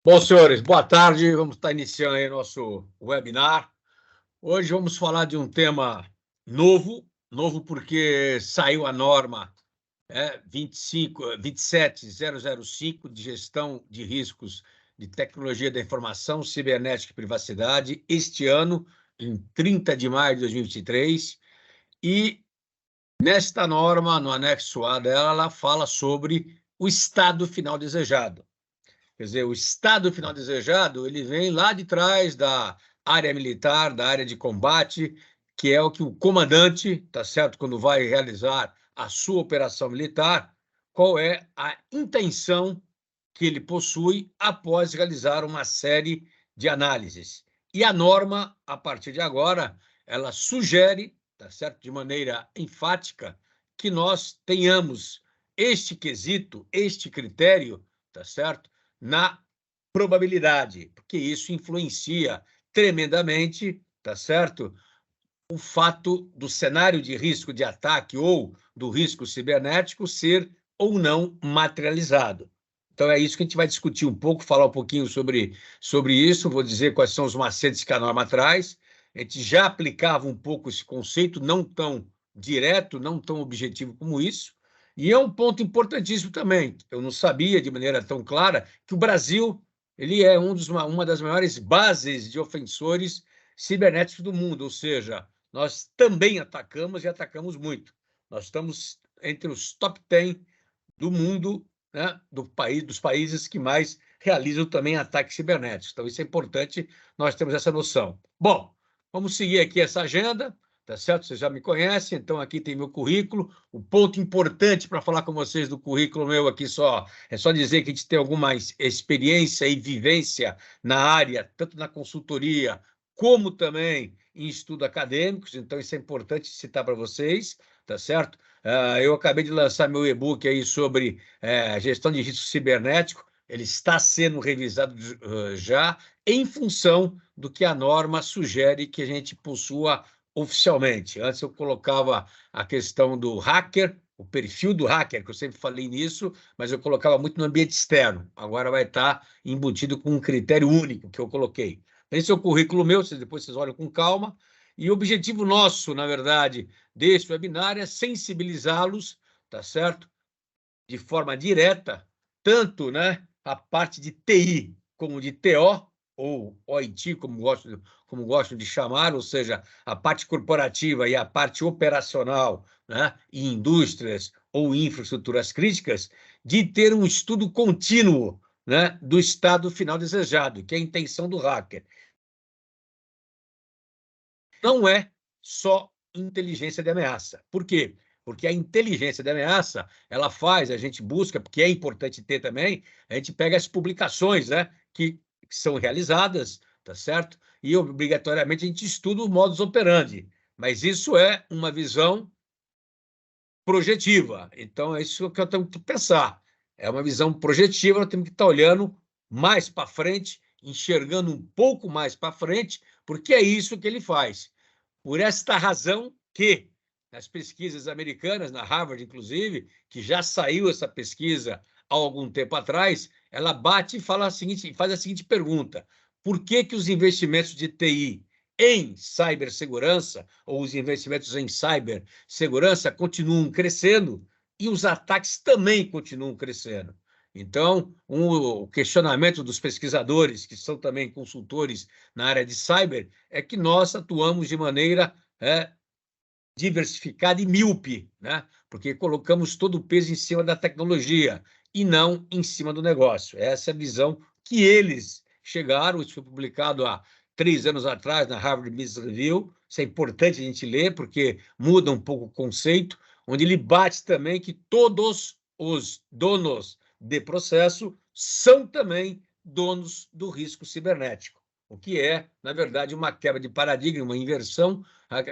Bom, senhores, boa tarde. Vamos estar iniciando aí nosso webinar. Hoje vamos falar de um tema novo porque saiu a norma 27005 de gestão de riscos de tecnologia da informação, cibernética e privacidade, este ano, em 30 de maio de 2023. E nesta norma, no anexo A dela, ela fala sobre o estado final desejado. Quer dizer, o estado final desejado, ele vem lá de trás da área militar, da área de combate, que é o que o comandante, tá certo, quando vai realizar a sua operação militar, qual é a intenção que ele possui após realizar uma série de análises. E a norma, a partir de agora, ela sugere, tá certo, de maneira enfática, que nós tenhamos este quesito, este critério, tá certo, na probabilidade, porque isso influencia tremendamente, tá certo? O fato do cenário de risco de ataque ou do risco cibernético ser ou não materializado. Então, é isso que a gente vai discutir um pouco, falar um pouquinho sobre isso, vou dizer quais são os macetes que a norma traz. A gente já aplicava um pouco esse conceito, não tão direto, não tão objetivo como isso, e é um ponto importantíssimo também. Eu não sabia de maneira tão clara que o Brasil ele é uma das maiores bases de ofensores cibernéticos do mundo, ou seja, nós também atacamos e atacamos muito. Nós estamos entre os top 10 do mundo, né, dos países que mais realizam também ataques cibernéticos. Então, isso é importante, nós temos essa noção. Bom, vamos seguir aqui essa agenda, tá certo? Vocês já me conhecem, então aqui tem meu currículo. O ponto importante para falar com vocês do currículo meu aqui é só dizer que a gente tem alguma experiência e vivência na área, tanto na consultoria como também em estudos acadêmicos, então isso é importante citar para vocês, tá certo? Eu acabei de lançar meu e-book aí sobre gestão de risco cibernético, ele está sendo revisado já em função do que a norma sugere que a gente possua oficialmente. Antes eu colocava a questão do hacker, o perfil do hacker, que eu sempre falei nisso, mas eu colocava muito no ambiente externo. Agora vai estar embutido com um critério único que eu coloquei. Esse é o currículo meu, depois vocês olham com calma. E o objetivo nosso, na verdade, desse webinar é sensibilizá-los, tá certo? De forma direta, tanto, né, a parte de TI como de TO, ou OIT, como gostam de chamar, ou seja, a parte corporativa e a parte operacional, né, em indústrias ou infraestruturas críticas, de ter um estudo contínuo, né, do estado final desejado, que é a intenção do hacker. Não é só inteligência de ameaça. Por quê? Porque a inteligência de ameaça, ela faz, a gente busca, porque é importante ter também, a gente pega as publicações, né, que são realizadas, tá certo? E obrigatoriamente a gente estuda o modus operandi. Mas isso é uma visão projetiva. Então, é isso que eu tenho que pensar. É uma visão projetiva, nós temos que estar olhando mais para frente, enxergando um pouco mais para frente, porque é isso que ele faz. Por esta razão que, nas pesquisas americanas, na Harvard, inclusive, que já saiu essa pesquisa há algum tempo atrás, ela bate e faz a seguinte pergunta: por que os investimentos de TI em cibersegurança, ou os investimentos em cibersegurança, continuam crescendo e os ataques também continuam crescendo? Então, o questionamento dos pesquisadores, que são também consultores na área de cyber, é que nós atuamos de maneira diversificada e míope, né? Porque colocamos todo o peso em cima da tecnologia e não em cima do negócio. Essa é a visão que eles chegaram, isso foi publicado há 3 anos atrás na Harvard Business Review, isso é importante a gente ler, porque muda um pouco o conceito, onde ele bate também que todos os donos de processo são também donos do risco cibernético, o que é, na verdade, uma quebra de paradigma, uma inversão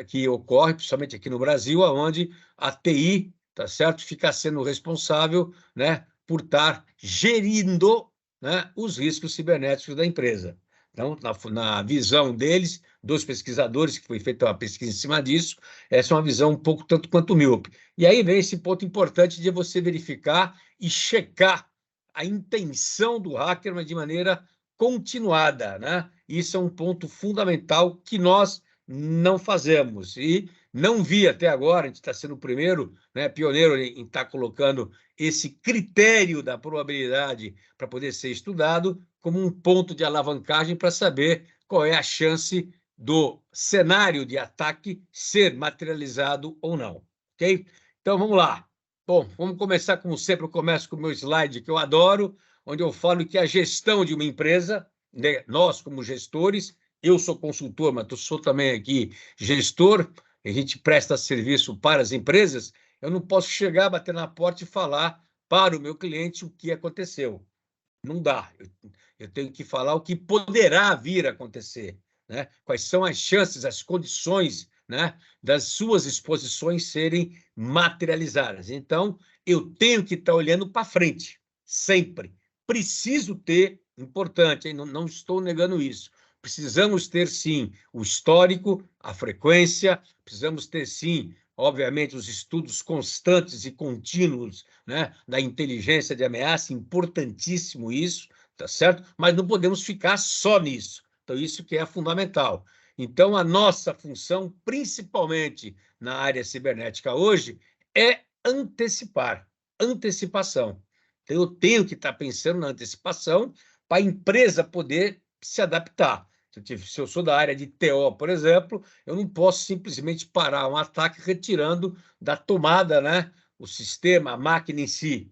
que ocorre, principalmente aqui no Brasil, onde a TI, tá certo, fica sendo responsável, né, por estar gerindo, né, os riscos cibernéticos da empresa. Então, na visão deles, dos pesquisadores, que foi feita uma pesquisa em cima disso, essa é uma visão um pouco tanto quanto míope. E aí vem esse ponto importante de você verificar e checar a intenção do hacker, mas de maneira continuada, né? Isso é um ponto fundamental que nós não fazemos. E não vi até agora, a gente está sendo o primeiro, né, pioneiro em estar colocando esse critério da probabilidade para poder ser estudado como um ponto de alavancagem para saber qual é a chance do cenário de ataque ser materializado ou não. Ok? Então, vamos lá. Bom, vamos começar, como sempre, eu começo com o meu slide, que eu adoro, onde eu falo que a gestão de uma empresa, né, nós como gestores, eu sou consultor, mas eu sou também aqui gestor, a gente presta serviço para as empresas, eu não posso chegar, bater na porta e falar para o meu cliente o que aconteceu. Não dá. Eu tenho que falar o que poderá vir a acontecer, né? Quais são as chances, as condições, né, das suas exposições serem materializadas. Então, eu tenho que estar olhando para frente, sempre. Preciso ter, importante, hein? Não estou negando isso. Precisamos ter, sim, o histórico, a frequência, precisamos ter, sim, obviamente, os estudos constantes e contínuos, né, da inteligência de ameaça, importantíssimo isso, tá certo? Mas não podemos ficar só nisso. Então, isso que é fundamental. Então, a nossa função, principalmente na área cibernética hoje, é antecipar, antecipação. Então, eu tenho que estar pensando na antecipação para a empresa poder se adaptar. Se eu sou da área de TO, por exemplo, eu não posso simplesmente parar um ataque retirando da tomada, né, o sistema, a máquina em si.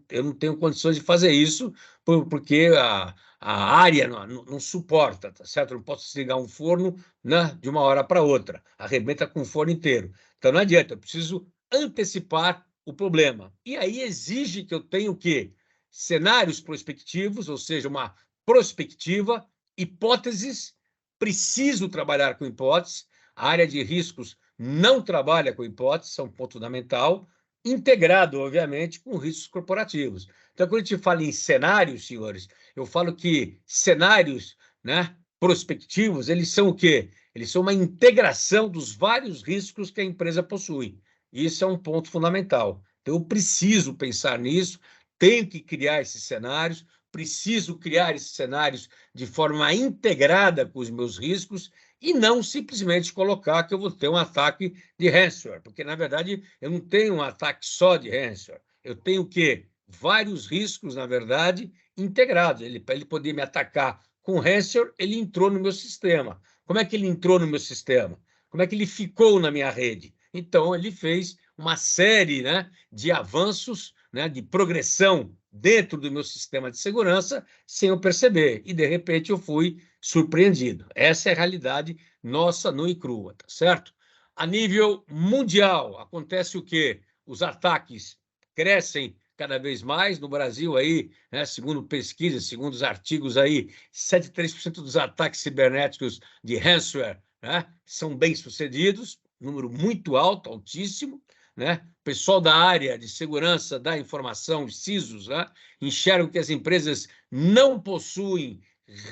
Eu não tenho condições de fazer isso, porque a área não suporta, tá certo? Eu não posso desligar um forno, né, de uma hora para outra, arrebenta com o forno inteiro. Então, não adianta, eu preciso antecipar o problema. E aí exige que eu tenha o quê? Cenários prospectivos, ou seja, uma prospectiva, hipóteses, preciso trabalhar com hipóteses, a área de riscos não trabalha com hipóteses, é um ponto fundamental, integrado, obviamente, com riscos corporativos. Então, quando a gente fala em cenários, senhores, eu falo que cenários, né, prospectivos, eles são o quê? Eles são uma integração dos vários riscos que a empresa possui. Isso é um ponto fundamental. Então, eu preciso pensar nisso, tenho que criar esses cenários, preciso criar esses cenários de forma integrada com os meus riscos e não simplesmente colocar que eu vou ter um ataque de ransomware, porque, na verdade, eu não tenho um ataque só de ransomware. Eu tenho o quê? Vários riscos, na verdade, integrados. Para ele poder me atacar com ransomware, ele entrou no meu sistema. Como é que ele entrou no meu sistema? Como é que ele ficou na minha rede? Então, ele fez uma série, né, de avanços, né, de progressão dentro do meu sistema de segurança sem eu perceber. E, de repente, eu fui surpreendido. Essa é a realidade nossa nua e crua, tá certo? A nível mundial, acontece o quê? Os ataques crescem cada vez mais. No Brasil, aí, né, segundo pesquisas, segundo os artigos aí, 73% dos ataques cibernéticos de ransomware, né, são bem-sucedidos, número muito alto, altíssimo, né? O pessoal da área de segurança da informação, os CISOs, né, enxergam que as empresas não possuem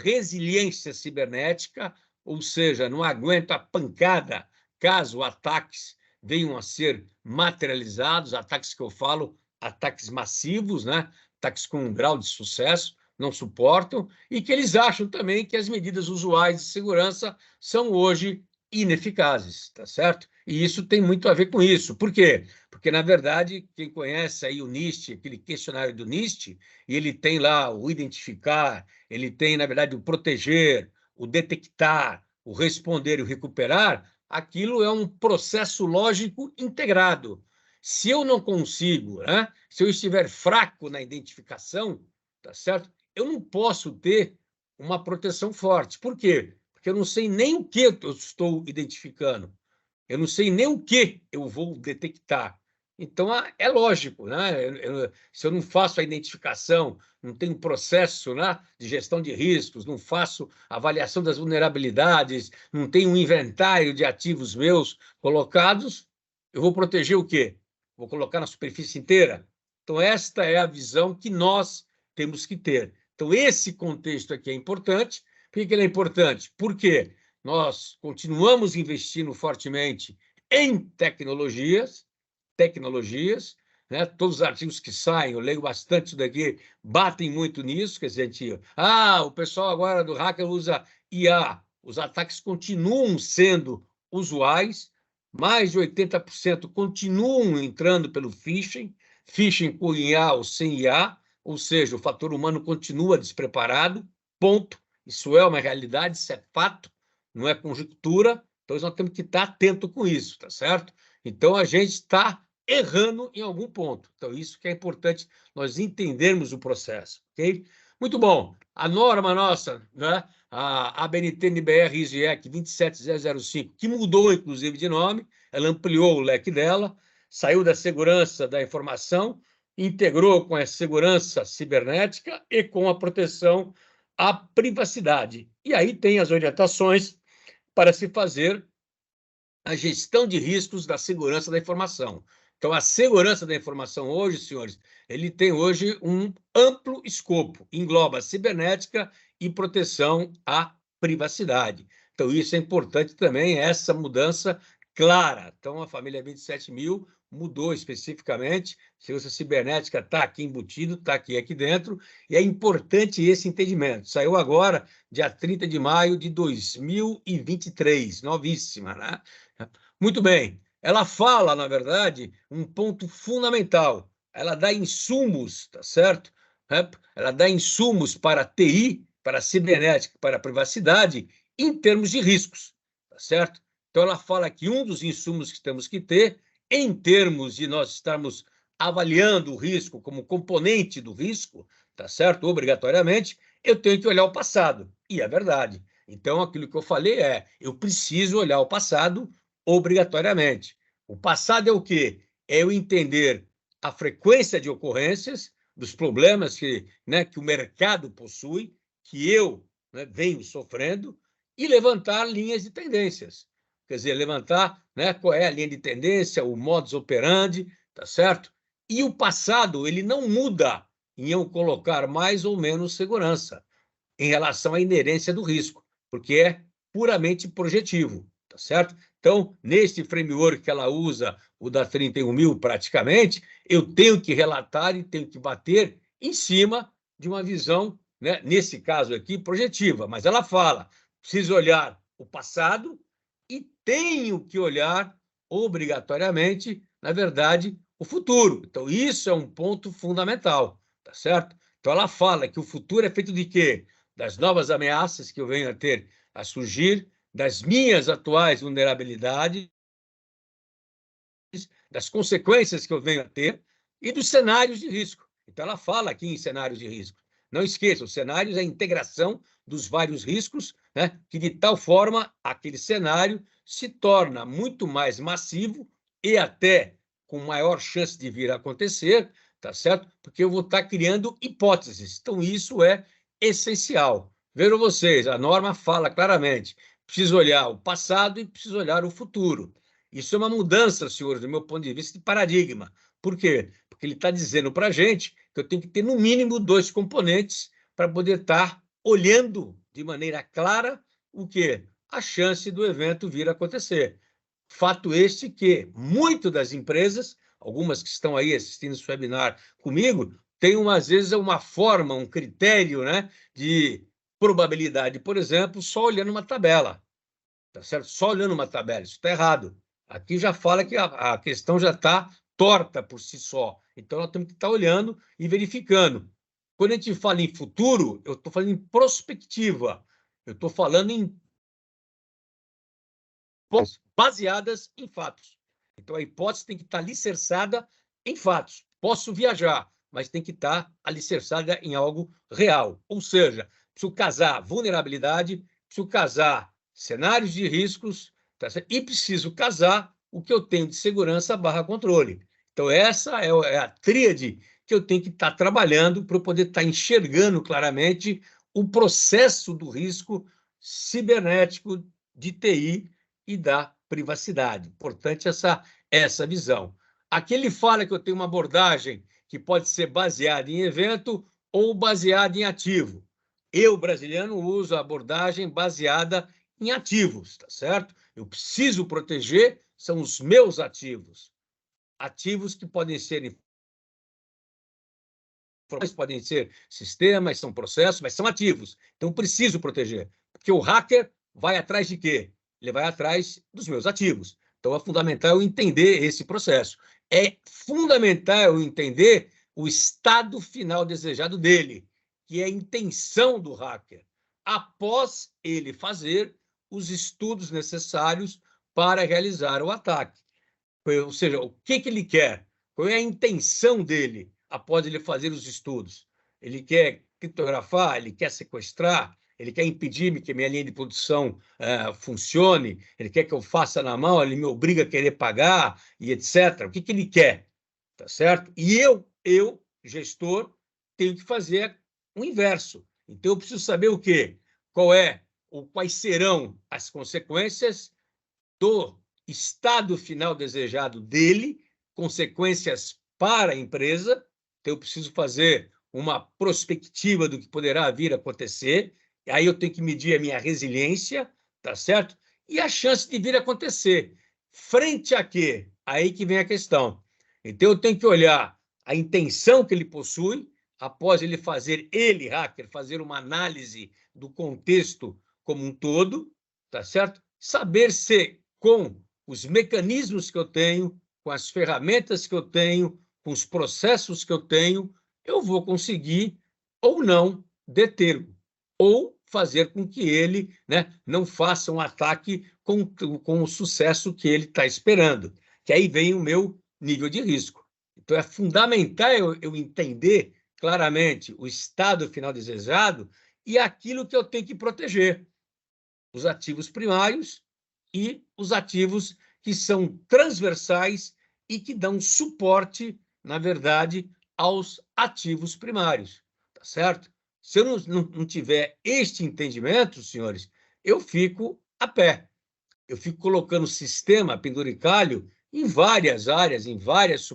resiliência cibernética, ou seja, não aguentam a pancada caso ataques venham a ser materializados, ataques que eu falo, ataques massivos, né? Ataques com um grau de sucesso, não suportam, e que eles acham também que as medidas usuais de segurança são hoje ineficazes, tá certo? E isso tem muito a ver com isso. Por quê? Porque, na verdade, quem conhece aí o NIST, aquele questionário do NIST, e ele tem lá o identificar, ele tem, na verdade, o proteger, o detectar, o responder e o recuperar, aquilo é um processo lógico integrado. Se eu não consigo, né? Se eu estiver fraco na identificação, tá certo? Eu não posso ter uma proteção forte. Por quê? Porque eu não sei nem o que eu estou identificando. Eu não sei nem o que eu vou detectar. Então, é lógico, né? Se eu não faço a identificação, não tenho processo, né, de gestão de riscos, não faço avaliação das vulnerabilidades, não tenho um inventário de ativos meus colocados, eu vou proteger o quê? Vou colocar na superfície inteira? Então, esta é a visão que nós temos que ter. Então, esse contexto aqui é importante. Por que ele é importante? Por quê? Nós continuamos investindo fortemente em tecnologias, né? Todos os artigos que saem, eu leio bastante isso daqui, batem muito nisso, quer dizer, o pessoal agora do hacker usa IA. Os ataques continuam sendo usuais, mais de 80% continuam entrando pelo phishing, phishing com IA ou sem IA, ou seja, o fator humano continua despreparado, ponto. Isso é uma realidade, isso é fato, não é conjectura, então nós temos que estar atento com isso, tá certo? Então a gente está errando em algum ponto. Então isso que é importante nós entendermos o processo, ok? Muito bom. A norma nossa, né? A ABNT-NBR-ISIEC 27005, que mudou, inclusive, de nome, ela ampliou o leque dela, saiu da segurança da informação, integrou com a segurança cibernética e com a proteção à privacidade. E aí tem as orientações para se fazer a gestão de riscos da segurança da informação. Então, a segurança da informação hoje, senhores, ele tem hoje um amplo escopo, engloba cibernética e proteção à privacidade. Então, isso é importante também, essa mudança clara. Então, a família 27.000 mudou especificamente, segurança cibernética está aqui embutido, está aqui dentro, e é importante esse entendimento. Saiu agora, dia 30 de maio de 2023, novíssima, né? Muito bem. Ela fala, na verdade, um ponto fundamental. Ela dá insumos, tá certo? Ela dá insumos para a TI, para a cibernética, para a privacidade, em termos de riscos, tá certo? Então, ela fala que um dos insumos que temos que ter, em termos de nós estarmos avaliando o risco como componente do risco, tá certo? Obrigatoriamente, eu tenho que olhar o passado. E é verdade. Então, aquilo que eu falei eu preciso olhar o passado obrigatoriamente. O passado é o quê? É eu entender a frequência de ocorrências dos problemas que o mercado possui, que eu venho sofrendo, e levantar linhas de tendências. Quer dizer, levantar qual é a linha de tendência, o modus operandi, tá certo? E o passado, ele não muda em eu colocar mais ou menos segurança em relação à inerência do risco, porque é puramente projetivo, tá certo? Então, nesse framework que ela usa, o da 31.000 praticamente, eu tenho que relatar e tenho que bater em cima de uma visão, nesse caso aqui, projetiva, mas ela fala, preciso olhar o passado e tenho que olhar obrigatoriamente, na verdade, o futuro. Então, isso é um ponto fundamental, tá certo? Então, ela fala que o futuro é feito de quê? Das novas ameaças que eu venho a surgir, das minhas atuais vulnerabilidades, das consequências que eu venho a ter e dos cenários de risco. Então, ela fala aqui em cenários de risco. Não esqueça, os cenários é a integração dos vários riscos, que de tal forma aquele cenário se torna muito mais massivo e até com maior chance de vir a acontecer, tá certo? Porque eu vou estar criando hipóteses. Então, isso é essencial. Vejam vocês, a norma fala claramente, preciso olhar o passado e preciso olhar o futuro. Isso é uma mudança, senhores, do meu ponto de vista, de paradigma. Por quê? Porque ele está dizendo para a gente que eu tenho que ter, no mínimo, 2 componentes para poder estar olhando de maneira clara o quê? A chance do evento vir a acontecer. Fato este que muito das empresas, algumas que estão aí assistindo esse webinar comigo, têm, às vezes, uma forma, um critério de probabilidade, por exemplo, só olhando uma tabela. Tá certo? Só olhando uma tabela, isso está errado. Aqui já fala que a questão já está torta por si só. Então, nós temos que estar olhando e verificando. Quando a gente fala em futuro, eu estou falando em prospectiva. Eu estou falando em baseadas em fatos. Então, a hipótese tem que estar alicerçada em fatos. Posso viajar, mas tem que estar alicerçada em algo real. Ou seja, preciso casar vulnerabilidade, preciso casar cenários de riscos, tá certo? E preciso casar o que eu tenho de segurança / controle. Então, essa é a tríade que eu tenho que estar trabalhando para eu poder estar enxergando claramente o processo do risco cibernético de TI e da privacidade. Importante essa visão. Aqui ele fala que eu tenho uma abordagem que pode ser baseada em evento ou baseada em ativo. Eu, brasileiro, uso a abordagem baseada em ativos, tá certo? Eu preciso proteger, são os meus ativos. Ativos que podem ser podem ser sistemas, são processos, mas são ativos. Então, preciso proteger. Porque o hacker vai atrás de quê? Ele vai atrás dos meus ativos. Então, é fundamental eu entender esse processo. É fundamental eu entender o estado final desejado dele, que é a intenção do hacker, após ele fazer os estudos necessários para realizar o ataque. Ou seja, o que ele quer? Qual é a intenção dele após ele fazer os estudos? Ele quer criptografar? Ele quer sequestrar? Ele quer impedir que minha linha de produção funcione? Ele quer que eu faça na mão? Ele me obriga a querer pagar e etc. O que ele quer? Tá certo? E eu, gestor, tenho que fazer o inverso. Então, eu preciso saber o quê? Quais serão as consequências do estado final desejado dele, consequências para a empresa. Então, eu preciso fazer uma prospectiva do que poderá vir a acontecer. Aí eu tenho que medir a minha resiliência, tá certo? E a chance de vir a acontecer. Frente a quê? Aí que vem a questão. Então, eu tenho que olhar a intenção que ele possui, após ele hacker, fazer uma análise do contexto como um todo, tá certo? Saber se, com os mecanismos que eu tenho, com as ferramentas que eu tenho, com os processos que eu tenho, eu vou conseguir ou não detê-lo, ou fazer com que ele, né, não faça um ataque com o sucesso que ele está esperando, que aí vem o meu nível de risco. Então, é fundamental eu entender claramente o estado final desejado e aquilo que eu tenho que proteger, os ativos primários e os ativos que são transversais e que dão suporte, na verdade, aos ativos primários, tá certo? Se eu não tiver este entendimento, senhores, eu fico a pé. Eu fico colocando sistema penduricalho em várias áreas, em vários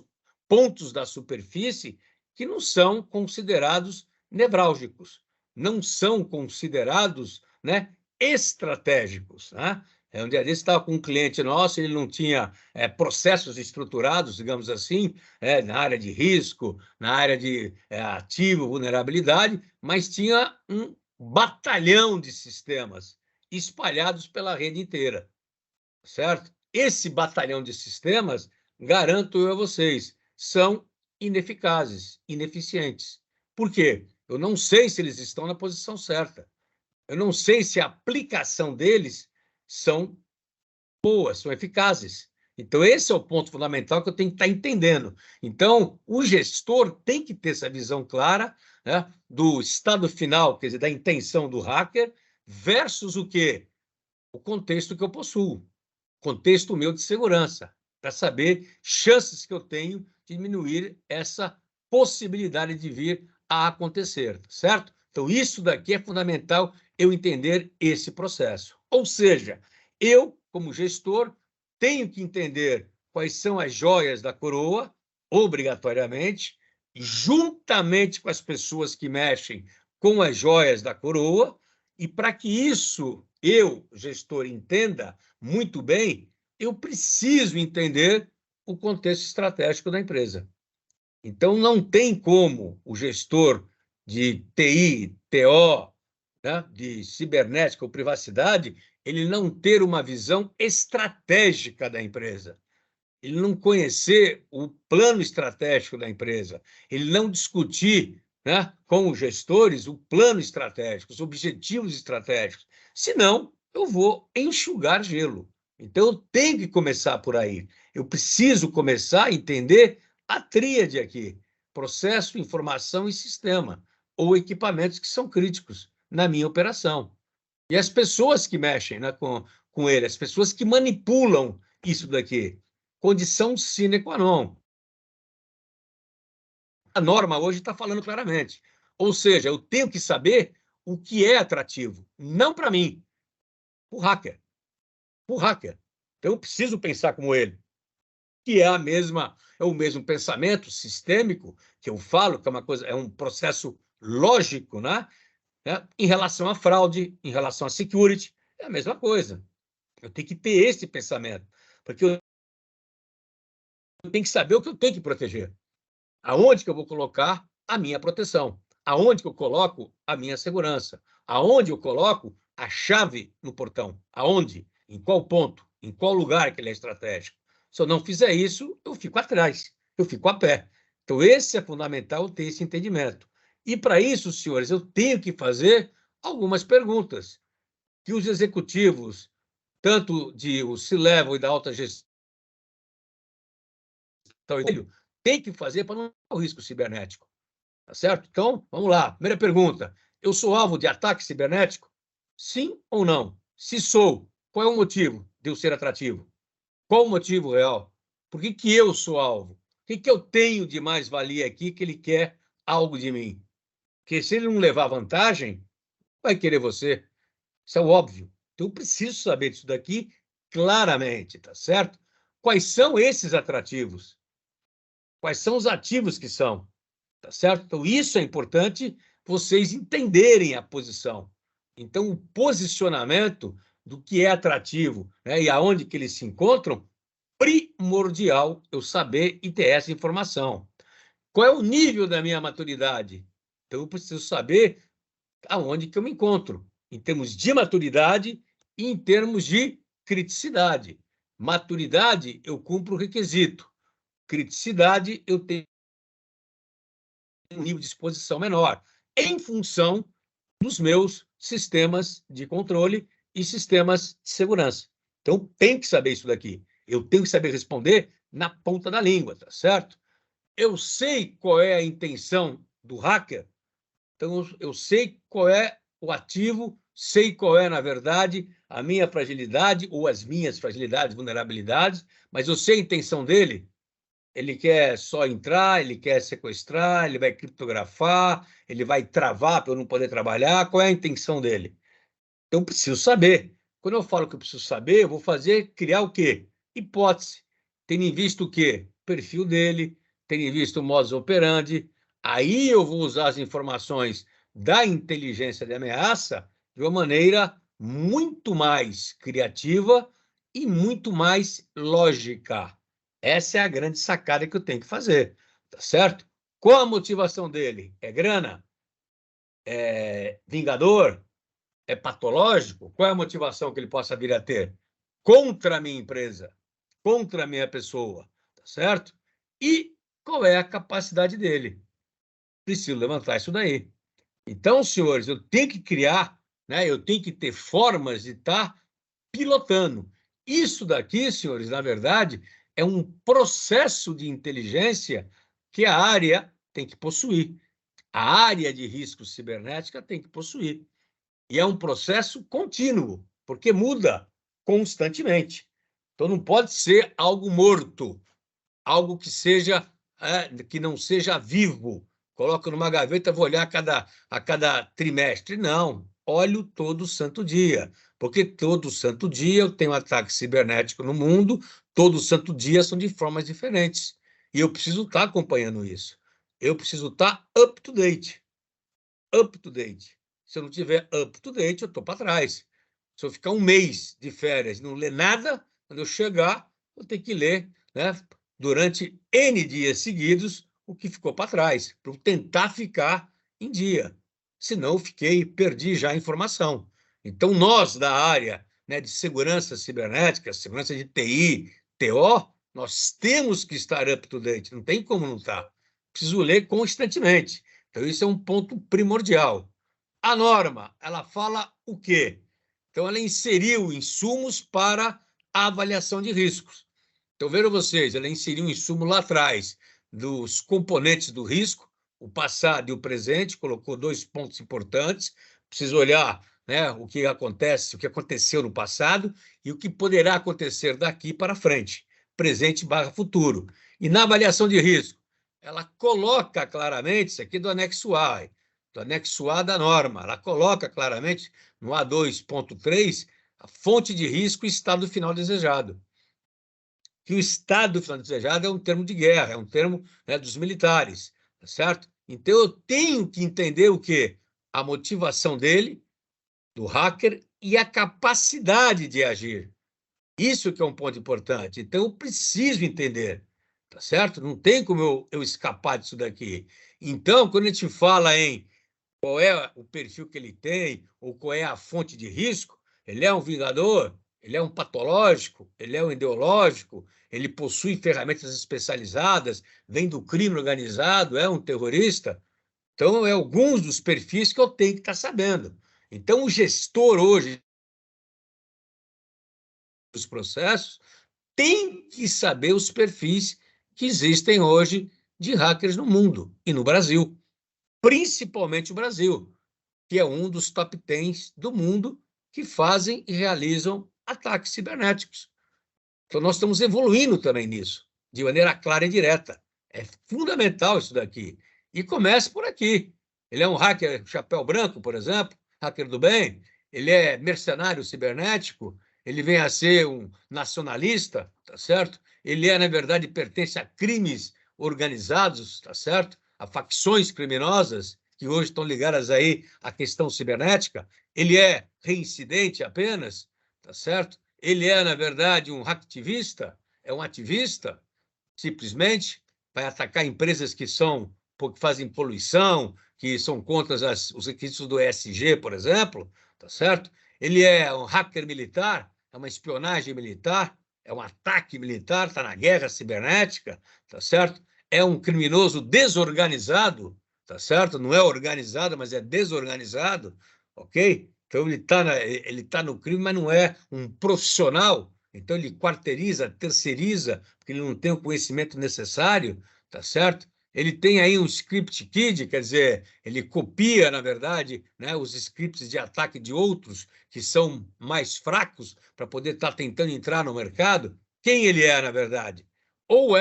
pontos da superfície que não são considerados nevrálgicos, não são considerados, né, estratégicos. Né? Um dia desse estava com um cliente nosso, ele não tinha processos estruturados, digamos assim, na área de risco, na área de ativo, vulnerabilidade, mas tinha um batalhão de sistemas espalhados pela rede inteira, certo? Esse batalhão de sistemas, garanto eu a vocês, são ineficazes, ineficientes. Por quê? Eu não sei se eles estão na posição certa. Eu não sei se a aplicação deles são boas, são eficazes. Então, esse é o ponto fundamental que eu tenho que estar entendendo. Então, o gestor tem que ter essa visão clara, né, do estado final, quer dizer, da intenção do hacker, versus o quê? O contexto que eu possuo, contexto meu de segurança, para saber chances que eu tenho de diminuir essa possibilidade de vir a acontecer, certo? Então, isso daqui é fundamental eu entender esse processo. Ou seja, eu, como gestor, tenho que entender quais são as joias da coroa, obrigatoriamente, juntamente com as pessoas que mexem com as joias da coroa, e para que isso eu, gestor, entenda muito bem, eu preciso entender o contexto estratégico da empresa. Então, não tem como o gestor de TI, TO, né, de cibernética ou privacidade, ele não ter uma visão estratégica da empresa, ele não conhecer o plano estratégico da empresa, ele não discutir, né, com os gestores o plano estratégico, os objetivos estratégicos. Senão, eu vou enxugar gelo. Então, eu tenho que começar por aí. Eu preciso começar a entender a tríade aqui: processo, informação e sistema, ou equipamentos que são críticos na minha operação. E as pessoas que mexem, né, com ele, as pessoas que manipulam isso daqui. Condição sine qua non. A norma hoje está falando claramente. Ou seja, eu tenho que saber o que é atrativo, não para mim, para o hacker. Para o hacker. Então, eu preciso pensar como ele, que é o mesmo pensamento sistêmico que eu falo, que é uma coisa, é um processo lógico, né? Em relação à fraude, em relação à security, é a mesma coisa. Eu tenho que ter esse pensamento, porque eu tenho que saber o que eu tenho que proteger. Aonde que eu vou colocar a minha proteção, aonde que eu coloco a minha segurança, aonde eu coloco a chave no portão, aonde, em qual ponto, em qual lugar que ele é estratégico. Se eu não fizer isso, eu fico atrás, eu fico a pé. Então, esse é fundamental ter esse entendimento. E, para isso, senhores, eu tenho que fazer algumas perguntas que os executivos, tanto de o C-Level e da alta gestão, têm que fazer para não ter o risco cibernético. Tá certo? Então, vamos lá. Primeira pergunta. Eu sou alvo de ataque cibernético? Sim ou não? Se sou, qual é o motivo de eu ser atrativo? Qual o motivo real? Por que que eu sou alvo? O que que eu tenho de mais-valia aqui que ele quer algo de mim? Porque se ele não levar vantagem, vai querer você. Isso é óbvio. Então, eu preciso saber disso daqui claramente, tá certo? Quais são esses atrativos? Quais são os ativos que são? Tá certo? Então, isso é importante vocês entenderem a posição. Então, o posicionamento do que é atrativo, né, e aonde que eles se encontram, primordial eu saber e ter essa informação. Qual é o nível da minha maturidade? Então, eu preciso saber aonde que eu me encontro, em termos de maturidade e em termos de criticidade. Maturidade, eu cumpro o requisito. Criticidade, eu tenho um nível de exposição menor, em função dos meus sistemas de controle e sistemas de segurança. Então, tem que saber isso daqui. Eu tenho que saber responder na ponta da língua, tá certo? Eu sei qual é a intenção do hacker, então eu sei qual é o ativo, sei qual é, na verdade, a minha fragilidade ou as minhas fragilidades, vulnerabilidades, mas eu sei a intenção dele. Ele quer só entrar, ele quer sequestrar, ele vai criptografar, ele vai travar para eu não poder trabalhar. Qual é a intenção dele? Então, eu preciso saber. Quando eu falo que eu preciso saber, eu vou criar o quê? Hipótese. Tendo em vista o quê? O perfil dele, tendo em vista o modus operandi. Aí eu vou usar as informações da inteligência de ameaça de uma maneira muito mais criativa e muito mais lógica. Essa é a grande sacada que eu tenho que fazer, tá certo? Qual a motivação dele? É grana? É vingador? É patológico? Qual é a motivação que ele possa vir a ter? Contra a minha empresa, contra a minha pessoa, tá certo? E qual é a capacidade dele? Preciso levantar isso daí. Então, senhores, eu tenho que criar, né? Eu tenho que ter formas de estar pilotando. Isso daqui, senhores, na verdade, é um processo de inteligência que a área tem que possuir. A área de risco cibernética tem que possuir. E é um processo contínuo, porque muda constantemente. Então, não pode ser algo morto, algo que não seja vivo. Coloco numa gaveta, vou olhar a cada trimestre. Não, olho todo santo dia, porque todo santo dia eu tenho ataque cibernético no mundo, todo santo dia são de formas diferentes. E eu preciso estar acompanhando isso. Eu preciso estar up to date. Up to date. Se eu não tiver up to date, eu estou para trás. Se eu ficar um mês de férias e não ler nada, quando eu chegar, eu tenho que ler, né, durante N dias seguidos o que ficou para trás, para tentar ficar em dia. Senão, perdi já a informação. Então, nós da área, né, de segurança cibernética, segurança de TI, TO, nós temos que estar up to date, não tem como não estar. Preciso ler constantemente. Então, isso é um ponto primordial. A norma, ela fala o quê? Então, ela inseriu insumos para a avaliação de riscos. Então, vejam vocês, ela inseriu um insumo lá atrás dos componentes do risco, o passado e o presente, colocou dois pontos importantes. Precisa olhar, né, o que acontece, o que aconteceu no passado e o que poderá acontecer daqui para frente, presente barra futuro. E na avaliação de risco, ela coloca claramente, isso aqui do anexo A, da norma, ela coloca claramente no A2.3 a fonte de risco e estado final desejado. Que o estado final desejado é um termo de guerra, é um termo, né, dos militares, tá certo? Então eu tenho que entender o quê? A motivação dele, do hacker, e a capacidade de agir. Isso que é um ponto importante. Então eu preciso entender. tá certo? Não tem como eu escapar disso daqui. Então, quando a gente fala em qual é o perfil que ele tem, ou qual é a fonte de risco, ele é um vingador, ele é um patológico, ele é um ideológico, ele possui ferramentas especializadas, vem do crime organizado, é um terrorista. Então, é alguns dos perfis que eu tenho que estar sabendo. Então, o gestor hoje dos processos tem que saber os perfis que existem hoje de hackers no mundo e no Brasil, principalmente o Brasil, que é um dos top 10 do mundo que fazem e realizam ataques cibernéticos. Então, nós estamos evoluindo também nisso, de maneira clara e direta. É fundamental isso daqui. E começa por aqui. Ele é um hacker chapéu branco, por exemplo, hacker do bem, ele é mercenário cibernético, ele vem a ser um nacionalista, tá certo? Ele na verdade, pertence a crimes organizados, tá certo? A facções criminosas que hoje estão ligadas aí à questão cibernética. Ele é reincidente apenas, tá certo? Ele na verdade, um hacktivista, é um ativista, simplesmente vai atacar empresas que fazem poluição, que são contra os requisitos do ESG, por exemplo, tá certo? Ele é um hacker militar, é uma espionagem militar, é um ataque militar, está na guerra cibernética, tá certo? É um criminoso desorganizado, tá certo? Não é organizado, mas é desorganizado, ok? Então, ele tá no crime, mas não é um profissional. Então, ele quarteiriza, terceiriza, porque ele não tem o conhecimento necessário, tá certo? Ele tem aí um script kid, quer dizer, ele copia, na verdade, né, os scripts de ataque de outros que são mais fracos para poder estar tentando entrar no mercado. Quem ele na verdade? Ou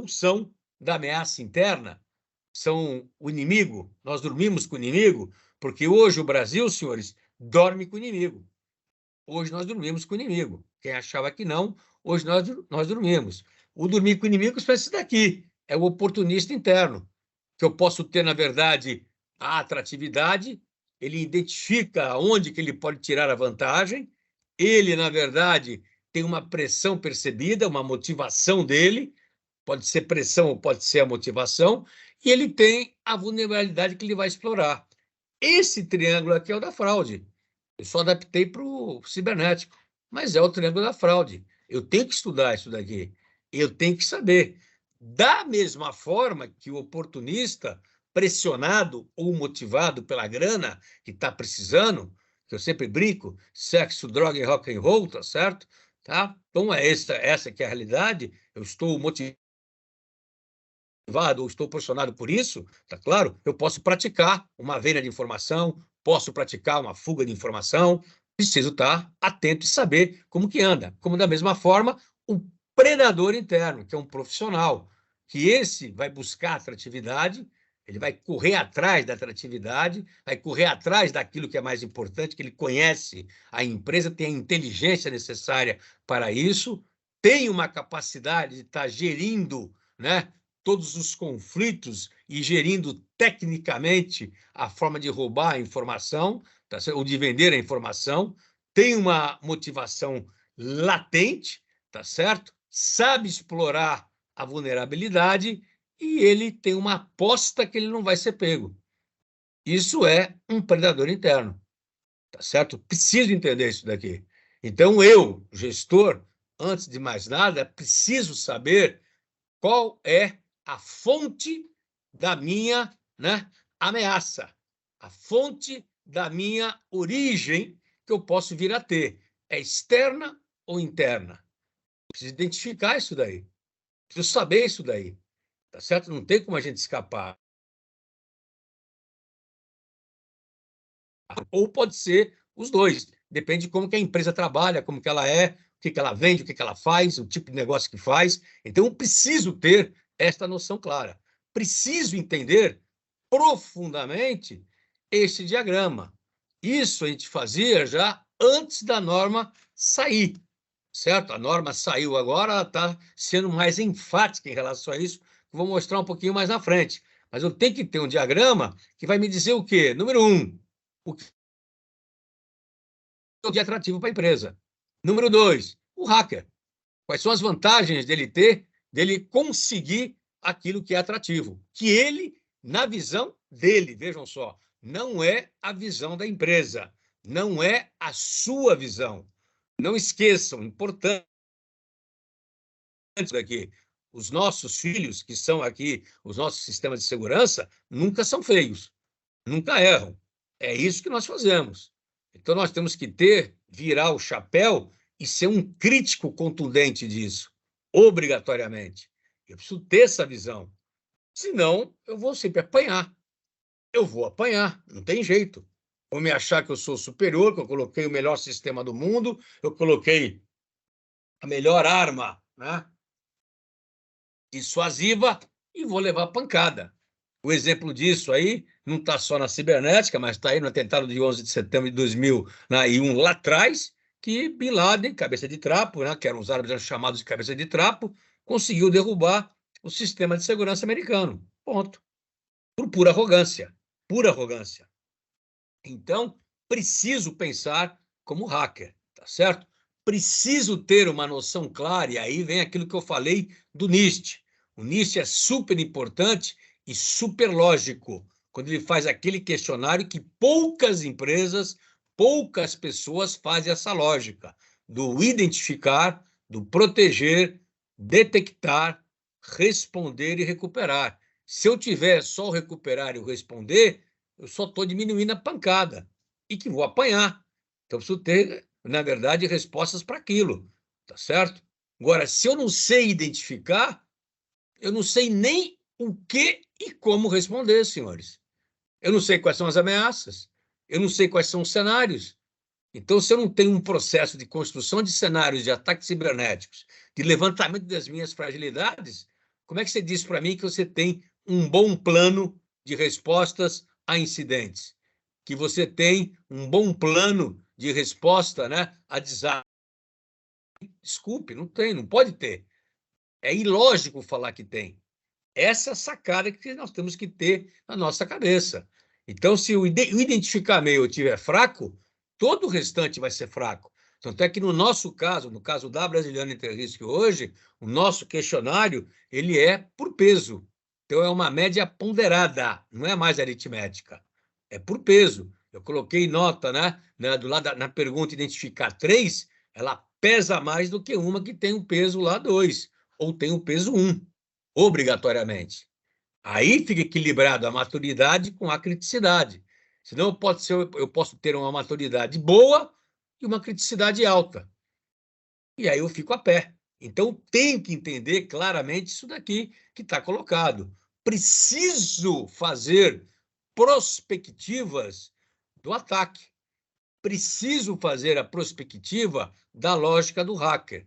são da ameaça interna, são o inimigo. Nós dormimos com o inimigo, porque hoje o Brasil, senhores, dorme com o inimigo. Hoje nós dormimos com o inimigo. Quem achava que não, hoje nós dormimos. O dormir com o inimigo é esse daqui, é o oportunista interno, que eu posso ter, na verdade, a atratividade, ele identifica onde que ele pode tirar a vantagem, ele, na verdade, tem uma pressão percebida, uma motivação dele, pode ser pressão ou pode ser a motivação, e ele tem a vulnerabilidade que ele vai explorar. Esse triângulo aqui é o da fraude. Eu só adaptei para o cibernético, mas é o triângulo da fraude. Eu tenho que estudar isso daqui. Eu tenho que saber. Da mesma forma que o oportunista, pressionado ou motivado pela grana que está precisando, que eu sempre brinco, sexo, droga e rock and roll, tá certo? Tá? Então, essa que é a realidade. Eu estou motivado ou estou pressionado por isso, tá claro? Eu posso praticar uma venda de informação, posso praticar uma fuga de informação, preciso estar atento e saber como que anda. Como da mesma forma, o predador interno, que é um profissional, que esse vai buscar atratividade, ele vai correr atrás da atratividade, vai correr atrás daquilo que é mais importante, que ele conhece a empresa, tem a inteligência necessária para isso, tem uma capacidade de estar gerindo, né, todos os conflitos e gerindo tecnicamente a forma de roubar a informação, tá, ou de vender a informação, tem uma motivação latente, tá certo? Sabe explorar a vulnerabilidade e ele tem uma aposta que ele não vai ser pego. Isso é um predador interno, tá certo? Preciso entender isso daqui. Então, eu, gestor, antes de mais nada, preciso saber qual é a fonte da minha, né, ameaça, a fonte da minha origem que eu posso vir a ter. É externa ou interna? Preciso identificar isso daí. Preciso saber isso daí. Tá certo? Não tem como a gente escapar. Ou pode ser os dois. Depende de como que a empresa trabalha, como que ela é, o que que ela vende, o que que ela faz, o tipo de negócio que faz. Então, eu preciso ter esta noção clara. Preciso entender profundamente esse diagrama. Isso a gente fazia já antes da norma sair, certo? A norma saiu agora, ela está sendo mais enfática em relação a isso, vou mostrar um pouquinho mais na frente. Mas eu tenho que ter um diagrama que vai me dizer o quê? Número 1, o que é de atrativo para a empresa. Número 2, o hacker. Quais são as vantagens dele ter dele conseguir aquilo que é atrativo, que ele, na visão dele, vejam só, não é a visão da empresa, não é a sua visão. Não esqueçam, importante daqui, os nossos filhos, que são aqui os nossos sistemas de segurança, nunca são feios, nunca erram. É isso que nós fazemos. Então, nós temos que virar o chapéu e ser um crítico contundente disso, obrigatoriamente. Eu preciso ter essa visão. Senão, eu vou sempre apanhar. Eu vou apanhar, não tem jeito. Vou me achar que eu sou superior, que eu coloquei o melhor sistema do mundo, eu coloquei a melhor arma, né, dissuasiva, e vou levar pancada. O exemplo disso aí não está só na cibernética, mas está aí no atentado de 11 de setembro de 2001, lá atrás, que Bin Laden, cabeça de trapo, né, que eram os árabes chamados de cabeça de trapo, conseguiu derrubar o sistema de segurança americano. Ponto. Por pura arrogância. Pura arrogância. Então, preciso pensar como hacker, tá certo? Preciso ter uma noção clara, e aí vem aquilo que eu falei do NIST. O NIST é super importante e super lógico, quando ele faz aquele questionário que poucas empresas, poucas pessoas fazem essa lógica, do identificar, do proteger, detectar, responder e recuperar. Se eu tiver só o recuperar e o responder, eu só estou diminuindo a pancada e que vou apanhar. Então, preciso ter, na verdade, respostas para aquilo, tá certo? Agora, se eu não sei identificar, eu não sei nem o que e como responder, senhores. Eu não sei quais são as ameaças, eu não sei quais são os cenários. Então, se eu não tenho um processo de construção de cenários de ataques cibernéticos, de levantamento das minhas fragilidades, como é que você diz para mim que você tem um bom plano de respostas a incidentes? Que você tem um bom plano de resposta, né, a desastres? Desculpe, não tem, não pode ter. É ilógico falar que tem. Essa sacada que nós temos que ter na nossa cabeça. Então, se o identificar meio estiver fraco, todo o restante vai ser fraco. Tanto é que no nosso caso, no caso da Brasiliana Interrisc hoje, o nosso questionário ele é por peso. Então, é uma média ponderada, não é mais aritmética. É por peso. Eu coloquei nota, do lado na pergunta identificar 3, ela pesa mais do que uma que tem o peso lá 2, ou tem o peso 1, obrigatoriamente. Aí fica equilibrado a maturidade com a criticidade. Senão eu posso ter uma maturidade boa e uma criticidade alta. E aí eu fico a pé. Então, tem que entender claramente isso daqui que está colocado. Preciso fazer prospectivas do ataque. Preciso fazer a prospectiva da lógica do hacker.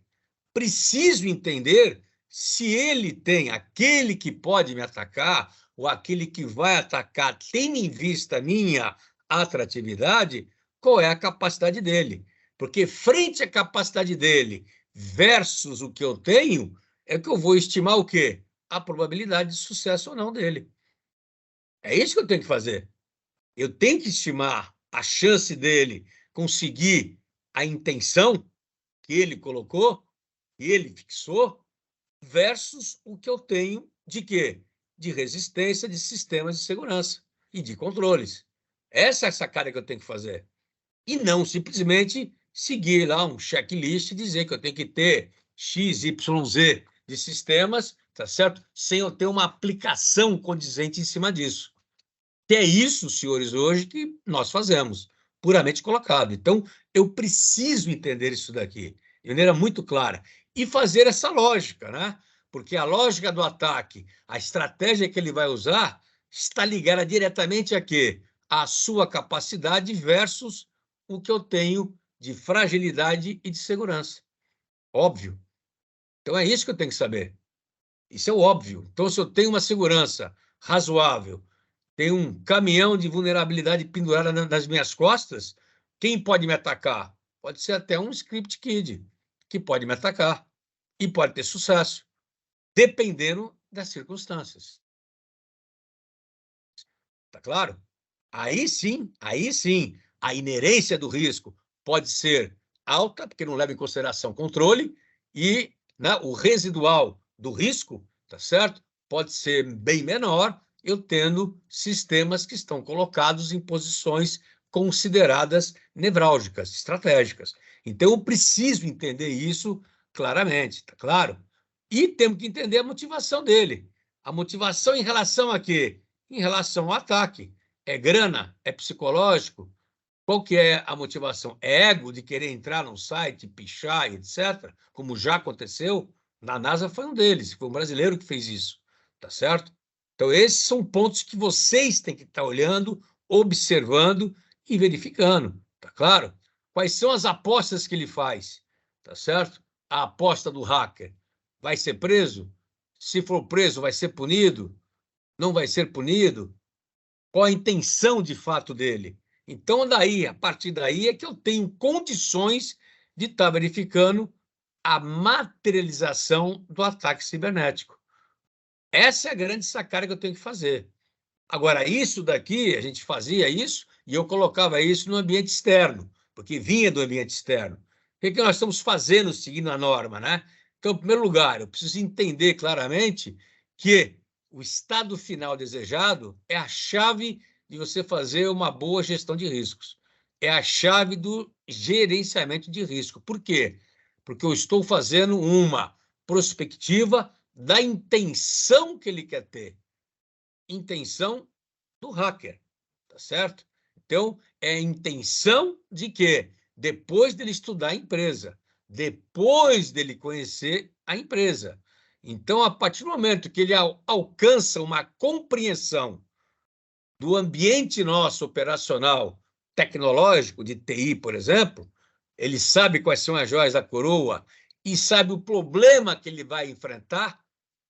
Preciso entender se ele tem, aquele que pode me atacar, ou aquele que vai atacar, tendo em vista a minha atratividade, qual é a capacidade dele. Porque frente à capacidade dele versus o que eu tenho, é que eu vou estimar o quê? A probabilidade de sucesso ou não dele. É isso que eu tenho que fazer. Eu tenho que estimar a chance dele conseguir a intenção que ele colocou, que ele fixou, versus o que eu tenho de quê? De resistência de sistemas de segurança e de controles. Essa é a sacada que eu tenho que fazer. E não simplesmente seguir lá um checklist e dizer que eu tenho que ter X, Y, Z de sistemas, tá certo? Sem eu ter uma aplicação condizente em cima disso. Que é isso, senhores, hoje que nós fazemos, puramente colocado. Então, eu preciso entender isso daqui de maneira muito clara e fazer essa lógica, né? Porque a lógica do ataque, a estratégia que ele vai usar, está ligada diretamente a quê? A sua capacidade versus o que eu tenho de fragilidade e de segurança. Óbvio. Então, é isso que eu tenho que saber. Isso é o óbvio. Então, se eu tenho uma segurança razoável, tem um caminhão de vulnerabilidade pendurado nas minhas costas, quem pode me atacar? Pode ser até um script kid que pode me atacar e pode ter sucesso, dependendo das circunstâncias. Tá claro? Aí sim, a inerência do risco pode ser alta, porque não leva em consideração controle, e, né, o residual do risco, tá certo? Pode ser bem menor, eu tendo sistemas que estão colocados em posições consideradas nevrálgicas, estratégicas. Então, eu preciso entender isso claramente, tá claro? E temos que entender a motivação dele. A motivação em relação a quê? Em relação ao ataque. É grana? É psicológico? Qual que é a motivação? É ego de querer entrar num site, pichar, etc., como já aconteceu? Na NASA foi um deles, foi um brasileiro que fez isso, tá certo? Então, esses são pontos que vocês têm que estar olhando, observando e verificando, tá claro? Quais são as apostas que ele faz, tá certo? A aposta do hacker vai ser preso? Se for preso, vai ser punido? Não vai ser punido? Qual a intenção de fato dele? Então, daí, a partir daí é que eu tenho condições de estar verificando a materialização do ataque cibernético. Essa é a grande sacada que eu tenho que fazer. Agora, isso daqui, a gente fazia isso e eu colocava isso no ambiente externo, porque vinha do ambiente externo. O que nós estamos fazendo seguindo a norma, né? Então, em primeiro lugar, eu preciso entender claramente que o estado final desejado é a chave de você fazer uma boa gestão de riscos. É a chave do gerenciamento de risco. Por quê? Porque eu estou fazendo uma prospectiva da intenção que ele quer ter. Intenção do hacker, tá certo? Então, é a intenção de que, depois dele estudar a empresa, depois dele conhecer a empresa. Então, a partir do momento que ele alcança uma compreensão do ambiente nosso operacional tecnológico, de TI, por exemplo, ele sabe quais são as joias da coroa e sabe o problema que ele vai enfrentar.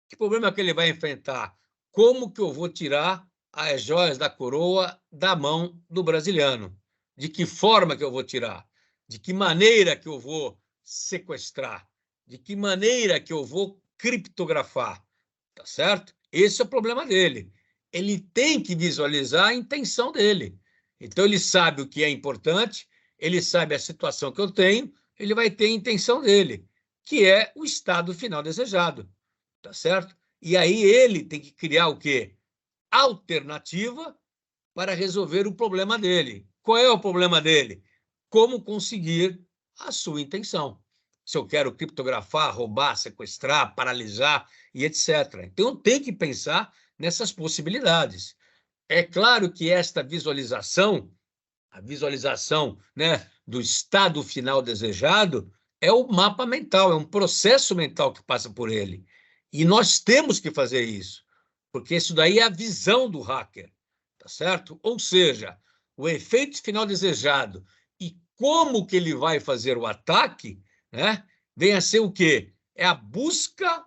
Que problema que ele vai enfrentar? Como que eu vou tirar as joias da coroa da mão do brasiliano? De que forma que eu vou tirar? De que maneira que eu vou sequestrar? De que maneira que eu vou criptografar? Tá certo? Esse é o problema dele. Ele tem que visualizar a intenção dele. Então, ele sabe o que é importante, ele sabe a situação que eu tenho, ele vai ter a intenção dele, que é o estado final desejado. Tá certo? E aí ele tem que criar o quê? Alternativa para resolver o problema dele. Qual é o problema dele? Como conseguir a sua intenção. Se eu quero criptografar, roubar, sequestrar, paralisar e etc. Então, eu tenho que pensar nessas possibilidades. É claro que esta visualização, a visualização, né, do estado final desejado, é o mapa mental, é um processo mental que passa por ele. E nós temos que fazer isso, porque isso daí é a visão do hacker, tá certo? Ou seja, o efeito final desejado e como que ele vai fazer o ataque, né, vem a ser o quê? É a busca,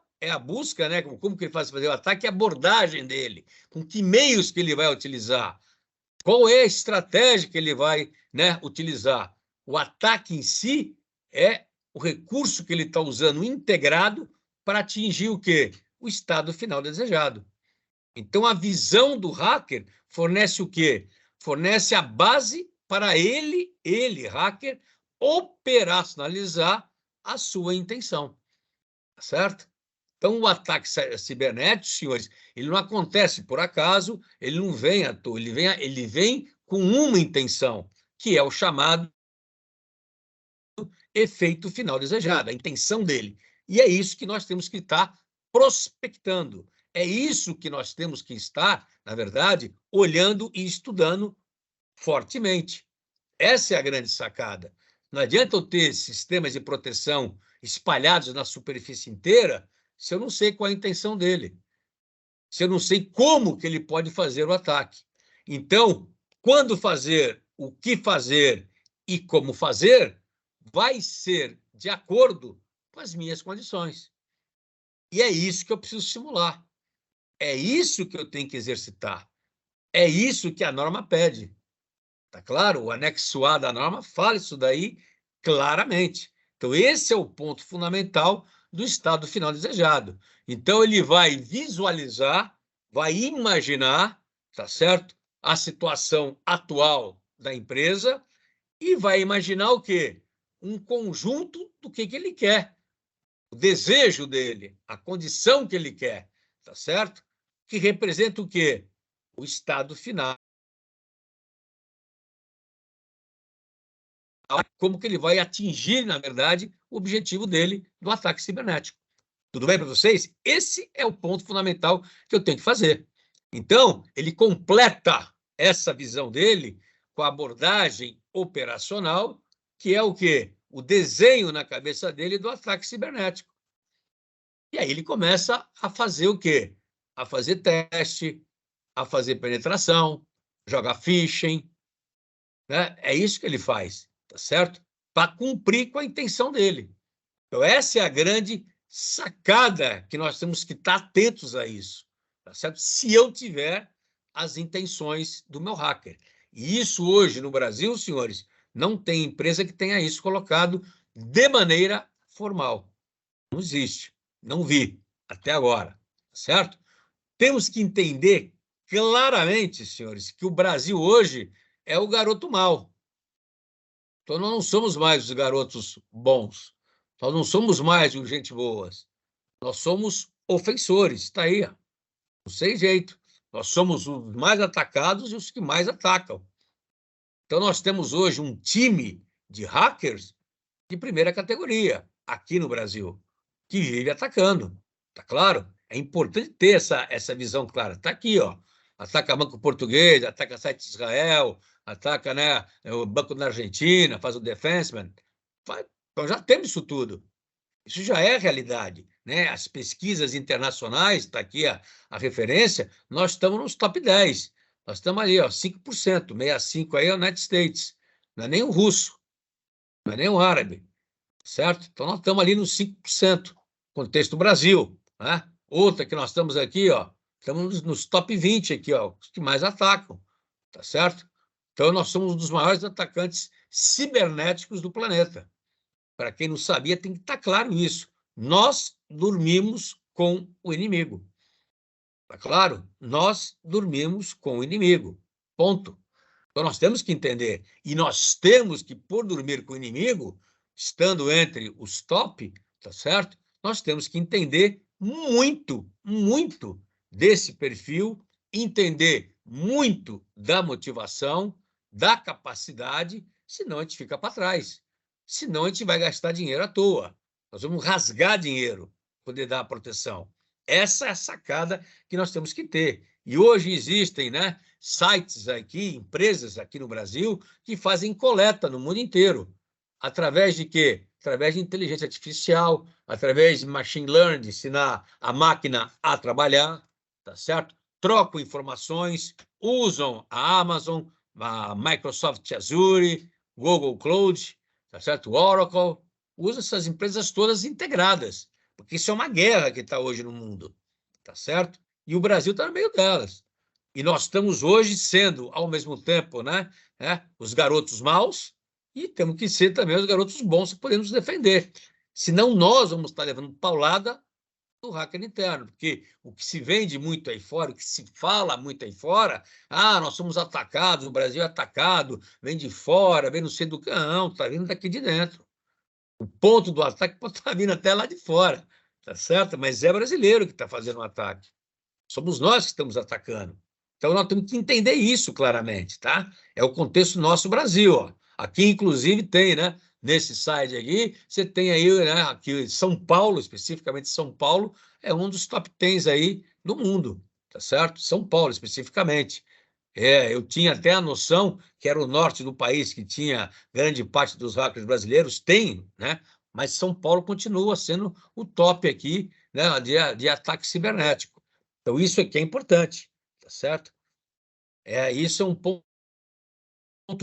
né, como que ele faz fazer o ataque, a abordagem dele, com que meios que ele vai utilizar, qual é a estratégia que ele vai, né, utilizar. O ataque em si é o recurso que ele está usando integrado para atingir o quê? O estado final desejado. Então, a visão do hacker fornece o quê? Fornece a base para ele, hacker, operacionalizar a sua intenção. Tá certo? Então, o ataque cibernético, senhores, ele não acontece por acaso, ele não vem à toa, ele vem com uma intenção, que é o chamado efeito final desejado, a intenção dele. E é isso que nós temos que estar prospectando. É isso que nós temos que estar, na verdade, olhando e estudando fortemente. Essa é a grande sacada. Não adianta eu ter sistemas de proteção espalhados na superfície inteira se eu não sei qual é a intenção dele, se eu não sei como que ele pode fazer o ataque. Então, quando fazer, o que fazer e como fazer, vai ser de acordo com as minhas condições. E é isso que eu preciso simular. É isso que eu tenho que exercitar. É isso que a norma pede. Tá claro? O anexo A da norma fala isso daí claramente. Então, esse é o ponto fundamental do estado final desejado. Então, ele vai visualizar, vai imaginar, tá certo? A situação atual da empresa e vai imaginar o quê? Um conjunto do que ele quer. o desejo dele, a condição que ele quer, tá certo? Que representa o quê? O estado final. Como que ele vai atingir, na verdade, o objetivo dele do ataque cibernético. Tudo bem para vocês? Esse é o ponto fundamental que eu tenho que fazer. Então, ele completa essa visão dele com a abordagem operacional, que é o quê? O desenho na cabeça dele do ataque cibernético. E aí ele começa a fazer o quê? A fazer teste, a fazer penetração, jogar phishing, né? É isso que ele faz, tá certo? Para cumprir com a intenção dele. Então, essa é a grande sacada que nós temos que estar atentos a isso, tá certo? Se eu tiver as intenções do meu hacker. E isso hoje no Brasil, senhores, não tem empresa que tenha isso colocado de maneira formal. Não existe. Não vi até agora, tá certo? Temos que entender claramente, senhores, que o Brasil hoje é o garoto mau. Então, nós não somos mais os garotos bons. Nós não somos mais os gente boas. Nós somos ofensores. Está aí, ó. Não sei jeito. Nós somos os mais atacados e os que mais atacam. Então, nós temos hoje um time de hackers de primeira categoria aqui no Brasil, que vive atacando. Tá claro? É importante ter essa visão clara. Está aqui, ó. Ataca Banco Português, ataca site de Israel, ataca, né, o Banco da Argentina, faz o defenseman. Então já temos isso tudo. Isso já é realidade, né? As pesquisas internacionais, está aqui a referência, nós estamos nos top 10. Nós estamos ali, ó, 5%, 65% aí é o United States. Não é nem o russo, não é nem o árabe, certo? Então nós estamos ali nos 5%, contexto Brasil, né? Outra que nós estamos aqui, ó, estamos nos top 20 aqui, ó, os que mais atacam, tá certo? Então nós somos um dos maiores atacantes cibernéticos do planeta. Para quem não sabia, tem que estar claro isso. Nós dormimos com o inimigo. Está claro? Nós dormimos com o inimigo. Ponto. Então, nós temos que entender. E nós temos que, por dormir com o inimigo, estando entre os top, tá certo? Nós temos que entender muito, muito desse perfil, entender muito da motivação, da capacidade, senão a gente fica para trás. Senão a gente vai gastar dinheiro à toa. Nós vamos rasgar dinheiro para poder dar a proteção. Essa é a sacada que nós temos que ter. E hoje existem, né, sites aqui, empresas aqui no Brasil, que fazem coleta no mundo inteiro. Através de quê? Através de inteligência artificial, através de machine learning, ensinar a máquina a trabalhar, tá certo? Trocam informações, usam a Amazon, a Microsoft Azure, Google Cloud, tá certo? O Oracle, usa essas empresas todas integradas, porque isso é uma guerra que está hoje no mundo, tá certo? E o Brasil está no meio delas. E nós estamos hoje sendo, ao mesmo tempo, né, os garotos maus e temos que ser também os garotos bons que podemos defender. Senão nós vamos estar levando paulada do hacker interno, porque o que se vende muito aí fora, o que se fala muito aí fora, nós somos atacados, o Brasil é atacado, vem de fora, vem não sei do que, não, está vindo daqui de dentro. O ponto do ataque pode estar vindo até lá de fora, tá certo? Mas é brasileiro que está fazendo o ataque. Somos nós que estamos atacando. Então, nós temos que entender isso claramente, tá? É o contexto nosso Brasil, ó. Aqui, inclusive, tem, né? Nesse site aqui, você tem aí, né? Aqui, São Paulo, especificamente São Paulo, é um dos top 10 aí do mundo, tá certo? São Paulo, especificamente. Eu tinha até a noção que era o norte do país que tinha grande parte dos hackers brasileiros, tem, né? Mas São Paulo continua sendo o top aqui, né, de ataque cibernético. Então, isso aqui é importante, tá certo? Isso é um ponto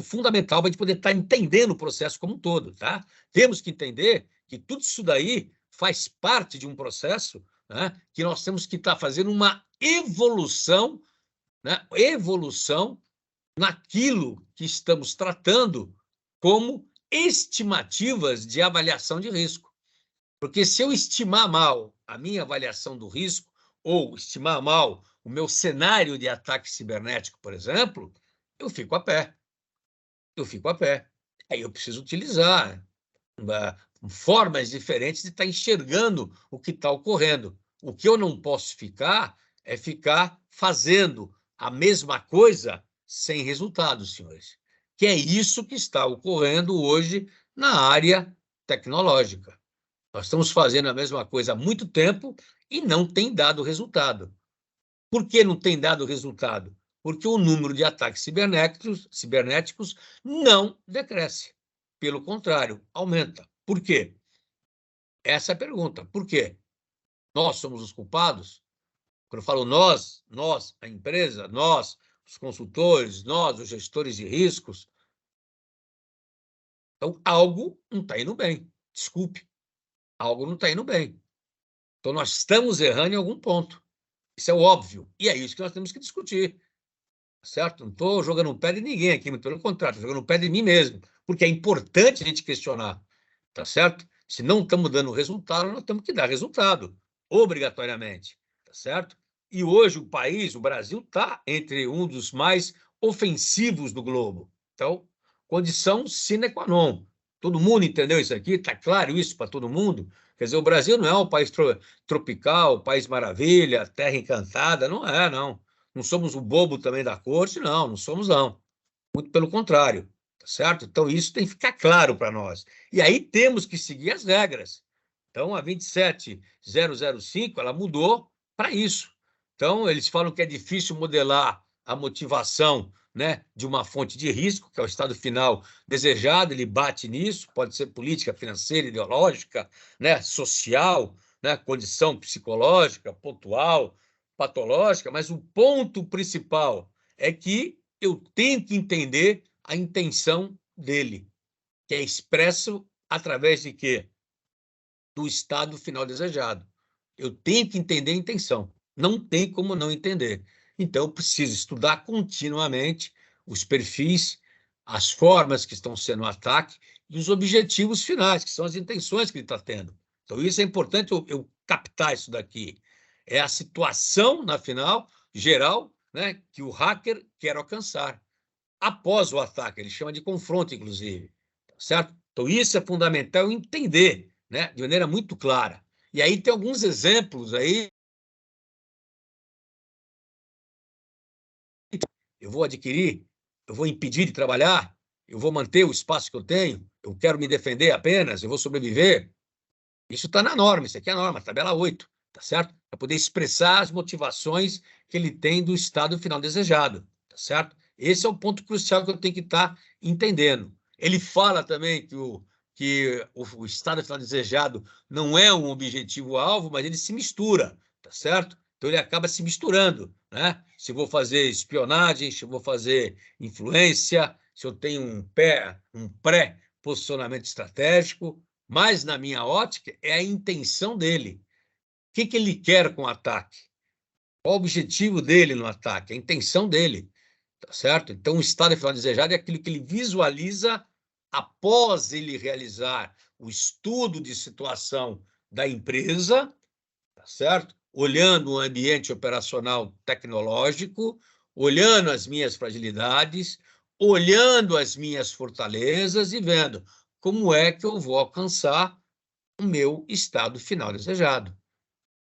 fundamental para a gente poder estar entendendo o processo como um todo, tá? Temos que entender que tudo isso daí faz parte de um processo, né, que nós temos que estar fazendo uma evolução, né? Evolução naquilo que estamos tratando como estimativas de avaliação de risco. Porque se eu estimar mal a minha avaliação do risco, ou estimar mal o meu cenário de ataque cibernético, por exemplo, eu fico a pé. Eu fico a pé. Aí eu preciso utilizar formas diferentes de estar enxergando o que está ocorrendo. O que eu não posso ficar é ficar fazendo a mesma coisa sem resultado, senhores. Que é isso que está ocorrendo hoje na área tecnológica. Nós estamos fazendo a mesma coisa há muito tempo e não tem dado resultado. Por que não tem dado resultado? Porque o número de ataques cibernéticos não decresce. Pelo contrário, aumenta. Por quê? Essa é a pergunta. Por quê? Nós somos os culpados? Quando eu falo nós, a empresa, nós, os consultores, nós, os gestores de riscos. Então, algo não está indo bem. Desculpe, algo não está indo bem. Então, nós estamos errando em algum ponto. Isso é óbvio. E é isso que nós temos que discutir. Certo? Não estou jogando o pé de ninguém aqui, muito pelo contrário, estou jogando o pé de mim mesmo. Porque é importante a gente questionar. Tá certo? Se não estamos dando resultado, nós temos que dar resultado, obrigatoriamente. Tá certo? E hoje o país, o Brasil, está entre um dos mais ofensivos do globo. Então, condição sine qua non. Todo mundo entendeu isso aqui? Está claro isso para todo mundo? Quer dizer, o Brasil não é um país tropical, país maravilha, terra encantada, não é, não. Não somos o bobo também da corte, não, não somos, não. Muito pelo contrário, tá certo? Então, isso tem que ficar claro para nós. E aí temos que seguir as regras. Então, a 27005, ela mudou para isso. Então, eles falam que é difícil modelar a motivação, né, de uma fonte de risco, que é o estado final desejado, ele bate nisso, pode ser política, financeira, ideológica, né, social, né, condição psicológica, pontual, patológica, mas o ponto principal é que eu tenho que entender a intenção dele, que é expresso através de quê? Do estado final desejado. Eu tenho que entender a intenção. Não tem como não entender. Então, eu preciso estudar continuamente os perfis, as formas que estão sendo o ataque e os objetivos finais, que são as intenções que ele está tendo. Então, isso é importante eu captar isso daqui. É a situação, na final, geral, né, que o hacker quer alcançar após o ataque. Ele chama de confronto, inclusive. Certo? Então, isso é fundamental entender, né, de maneira muito clara. E aí tem alguns exemplos aí. Eu vou adquirir, eu vou impedir de trabalhar, eu vou manter o espaço que eu tenho, eu quero me defender apenas, eu vou sobreviver. Isso está na norma, isso aqui é a norma, tabela 8, tá certo? Para poder expressar as motivações que ele tem do estado final desejado, tá certo? Esse é o ponto crucial que eu tenho que estar entendendo. Ele fala também que o estado final desejado não é um objetivo-alvo, mas ele se mistura, tá certo? Então, ele acaba se misturando, né? Se eu vou fazer espionagem, se eu vou fazer influência, se eu tenho um pré-posicionamento estratégico, mas, na minha ótica, é a intenção dele. O que ele quer com o ataque? Qual o objetivo dele no ataque? A intenção dele, tá certo? Então, o estado final desejado é aquilo que ele visualiza após ele realizar o estudo de situação da empresa, tá certo? Olhando o ambiente operacional tecnológico, olhando as minhas fragilidades, olhando as minhas fortalezas e vendo como é que eu vou alcançar o meu estado final desejado.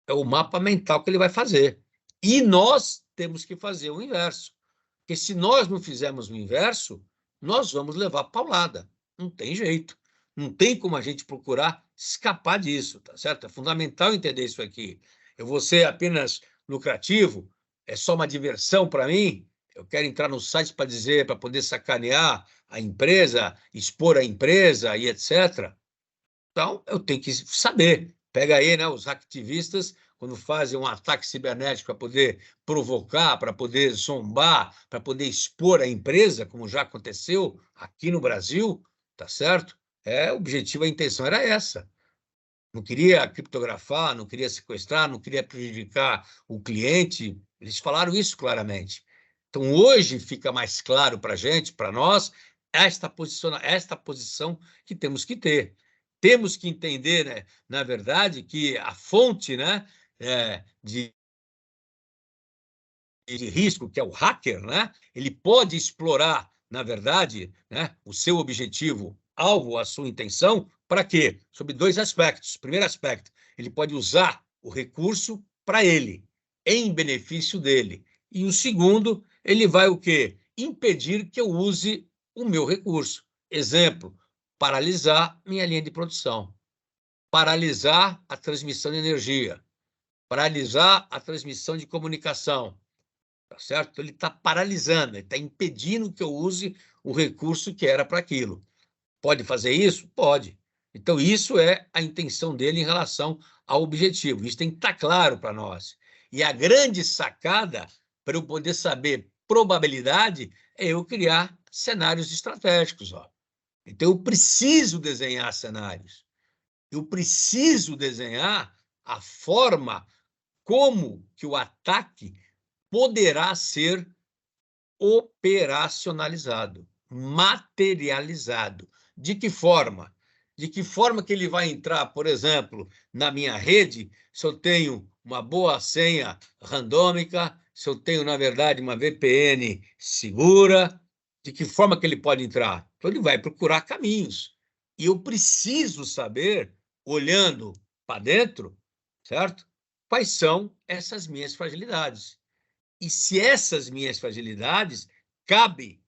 É o mapa mental que ele vai fazer. E nós temos que fazer o inverso. Porque se nós não fizermos o inverso, nós vamos levar paulada. Não tem jeito. Não tem como a gente procurar escapar disso, tá certo? É fundamental entender isso aqui. Eu vou ser apenas lucrativo, é só uma diversão para mim. Eu quero entrar no site para dizer, para poder sacanear a empresa, expor a empresa e etc. Então, eu tenho que saber. Pega aí, né, os ativistas, quando fazem um ataque cibernético para poder provocar, para poder zombar, para poder expor a empresa, como já aconteceu aqui no Brasil, tá certo? O objetivo, a intenção era essa. Não queria criptografar, não queria sequestrar, não queria prejudicar o cliente. Eles falaram isso claramente. Então, hoje fica mais claro para a gente, para nós, esta posição que temos que ter. Temos que entender, né, na verdade, que a fonte, né, de risco, que é o hacker, né, ele pode explorar, na verdade, né, o seu objetivo, alvo, a sua intenção, para quê? Sob dois aspectos. Primeiro aspecto, ele pode usar o recurso para ele, em benefício dele. E o segundo, ele vai o quê? Impedir que eu use o meu recurso. Exemplo, paralisar minha linha de produção, paralisar a transmissão de energia, paralisar a transmissão de comunicação, tá certo? Então, ele está paralisando, ele está impedindo que eu use o recurso que era para aquilo. Pode fazer isso? Pode. Então, isso é a intenção dele em relação ao objetivo. Isso tem que estar claro para nós. E a grande sacada, para eu poder saber probabilidade, é eu criar cenários estratégicos. Ó. Então, eu preciso desenhar cenários. Eu preciso desenhar a forma como que o ataque poderá ser operacionalizado, materializado. De que forma? De que forma que ele vai entrar, por exemplo, na minha rede, se eu tenho uma boa senha randômica, se eu tenho, na verdade, uma VPN segura, de que forma que ele pode entrar? Então, ele vai procurar caminhos. E eu preciso saber, olhando para dentro, certo? Quais são essas minhas fragilidades. E se essas minhas fragilidades cabem,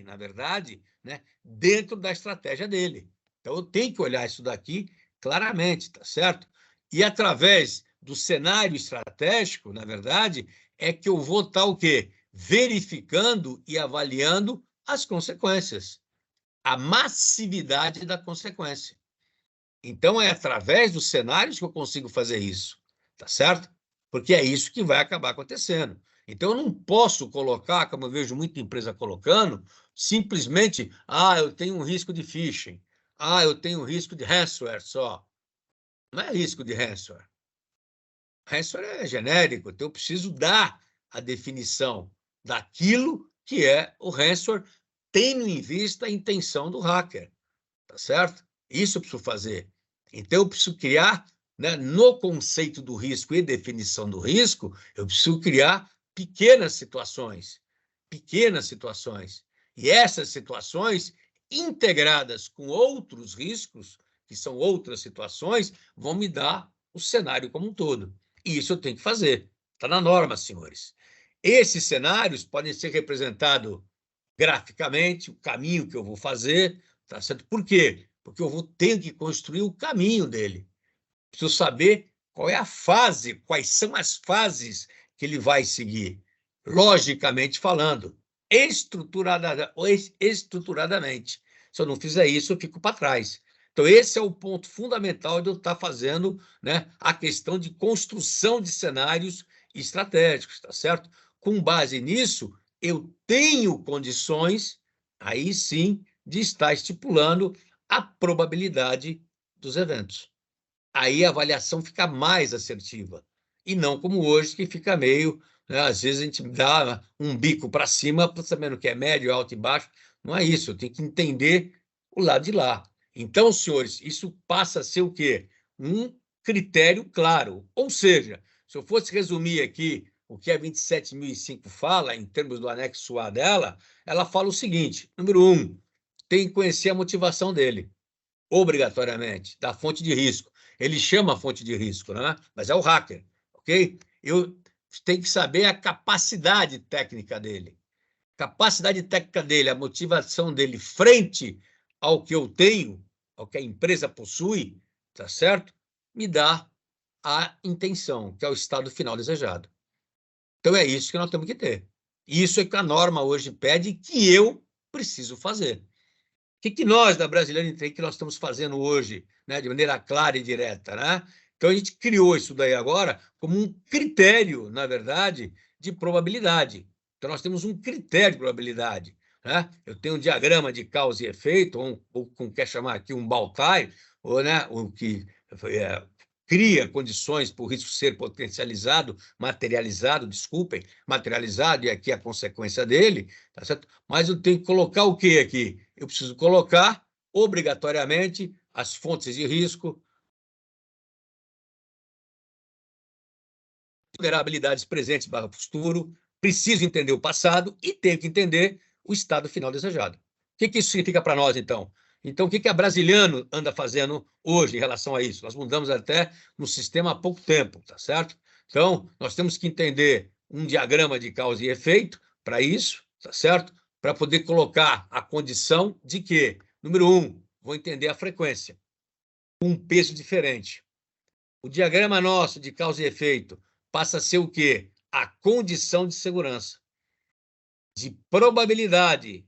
na verdade, né, dentro da estratégia dele. Então, eu tenho que olhar isso daqui claramente, tá certo? E através do cenário estratégico, na verdade, é que eu vou estar o quê? Verificando e avaliando as consequências, a massividade da consequência. Então, é através dos cenários que eu consigo fazer isso, tá certo? Porque é isso que vai acabar acontecendo. Então, eu não posso colocar, como eu vejo muita empresa colocando, simplesmente, eu tenho um risco de phishing, eu tenho um risco de ransomware só. Não é risco de ransomware. Ransomware é genérico, então eu preciso dar a definição daquilo que é o ransomware, tendo em vista a intenção do hacker, tá certo? Isso eu preciso fazer. Então, eu preciso criar, né, no conceito do risco e definição do risco, eu preciso criar pequenas situações. E essas situações, integradas com outros riscos, que são outras situações, vão me dar o cenário como um todo. E isso eu tenho que fazer. Está na norma, senhores. Esses cenários podem ser representados graficamente, o caminho que eu vou fazer, tá certo? Por quê? Porque eu tenho que construir o caminho dele. Preciso saber qual é a fase, quais são as fases que ele vai seguir, logicamente falando, estruturadamente. Se eu não fizer isso, eu fico para trás. Então, esse é o ponto fundamental de eu estar fazendo, né, a questão de construção de cenários estratégicos, tá certo? Com base nisso, eu tenho condições, aí sim, de estar estipulando a probabilidade dos eventos. Aí a avaliação fica mais assertiva. E não como hoje, que fica meio, né, às vezes a gente dá um bico para cima, sabendo que é médio, alto e baixo. Não é isso, eu tenho que entender o lado de lá. Então, senhores, isso passa a ser o quê? Um critério claro. Ou seja, se eu fosse resumir aqui o que a 27.005 fala, em termos do anexo A dela, ela fala o seguinte: número 1, tem que conhecer a motivação dele, obrigatoriamente, da fonte de risco. Ele chama a fonte de risco, né? Mas é o hacker, ok? Eu tenho que saber a capacidade técnica dele. Capacidade técnica dele, a motivação dele frente ao que eu tenho, ao que a empresa possui, tá certo? Me dá a intenção, que é o estado final desejado. Então, é isso que nós temos que ter. Isso é que a norma hoje pede que eu preciso fazer. O que nós, da Brasileira Intrigue, que nós estamos fazendo hoje, né, de maneira clara e direta, né? Então, a gente criou isso daí agora como um critério, na verdade, de probabilidade. Então, nós temos um critério de probabilidade, né? Eu tenho um diagrama de causa e efeito, ou como quer chamar aqui, um Baltai, ou, né, o que cria condições para o risco ser potencializado, materializado, desculpem, materializado, e aqui a consequência dele, tá certo? Mas eu tenho que colocar o quê aqui? Eu preciso colocar, obrigatoriamente, as fontes de risco, vulnerabilidades presentes barra futuro, preciso entender o passado e tenho que entender o estado final desejado. O que isso significa para nós, então? Então, o que a Brasiliano anda fazendo hoje em relação a isso? Nós mudamos até no sistema há pouco tempo, tá certo? Então, nós temos que entender um diagrama de causa e efeito para isso, tá certo? Para poder colocar a condição de que, número 1, vou entender a frequência, um peso diferente. O diagrama nosso de causa e efeito passa a ser o quê? A condição de segurança, de probabilidade.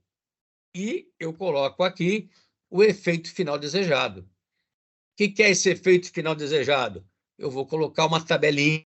E eu coloco aqui o efeito final desejado. O que é esse efeito final desejado? Eu vou colocar uma tabelinha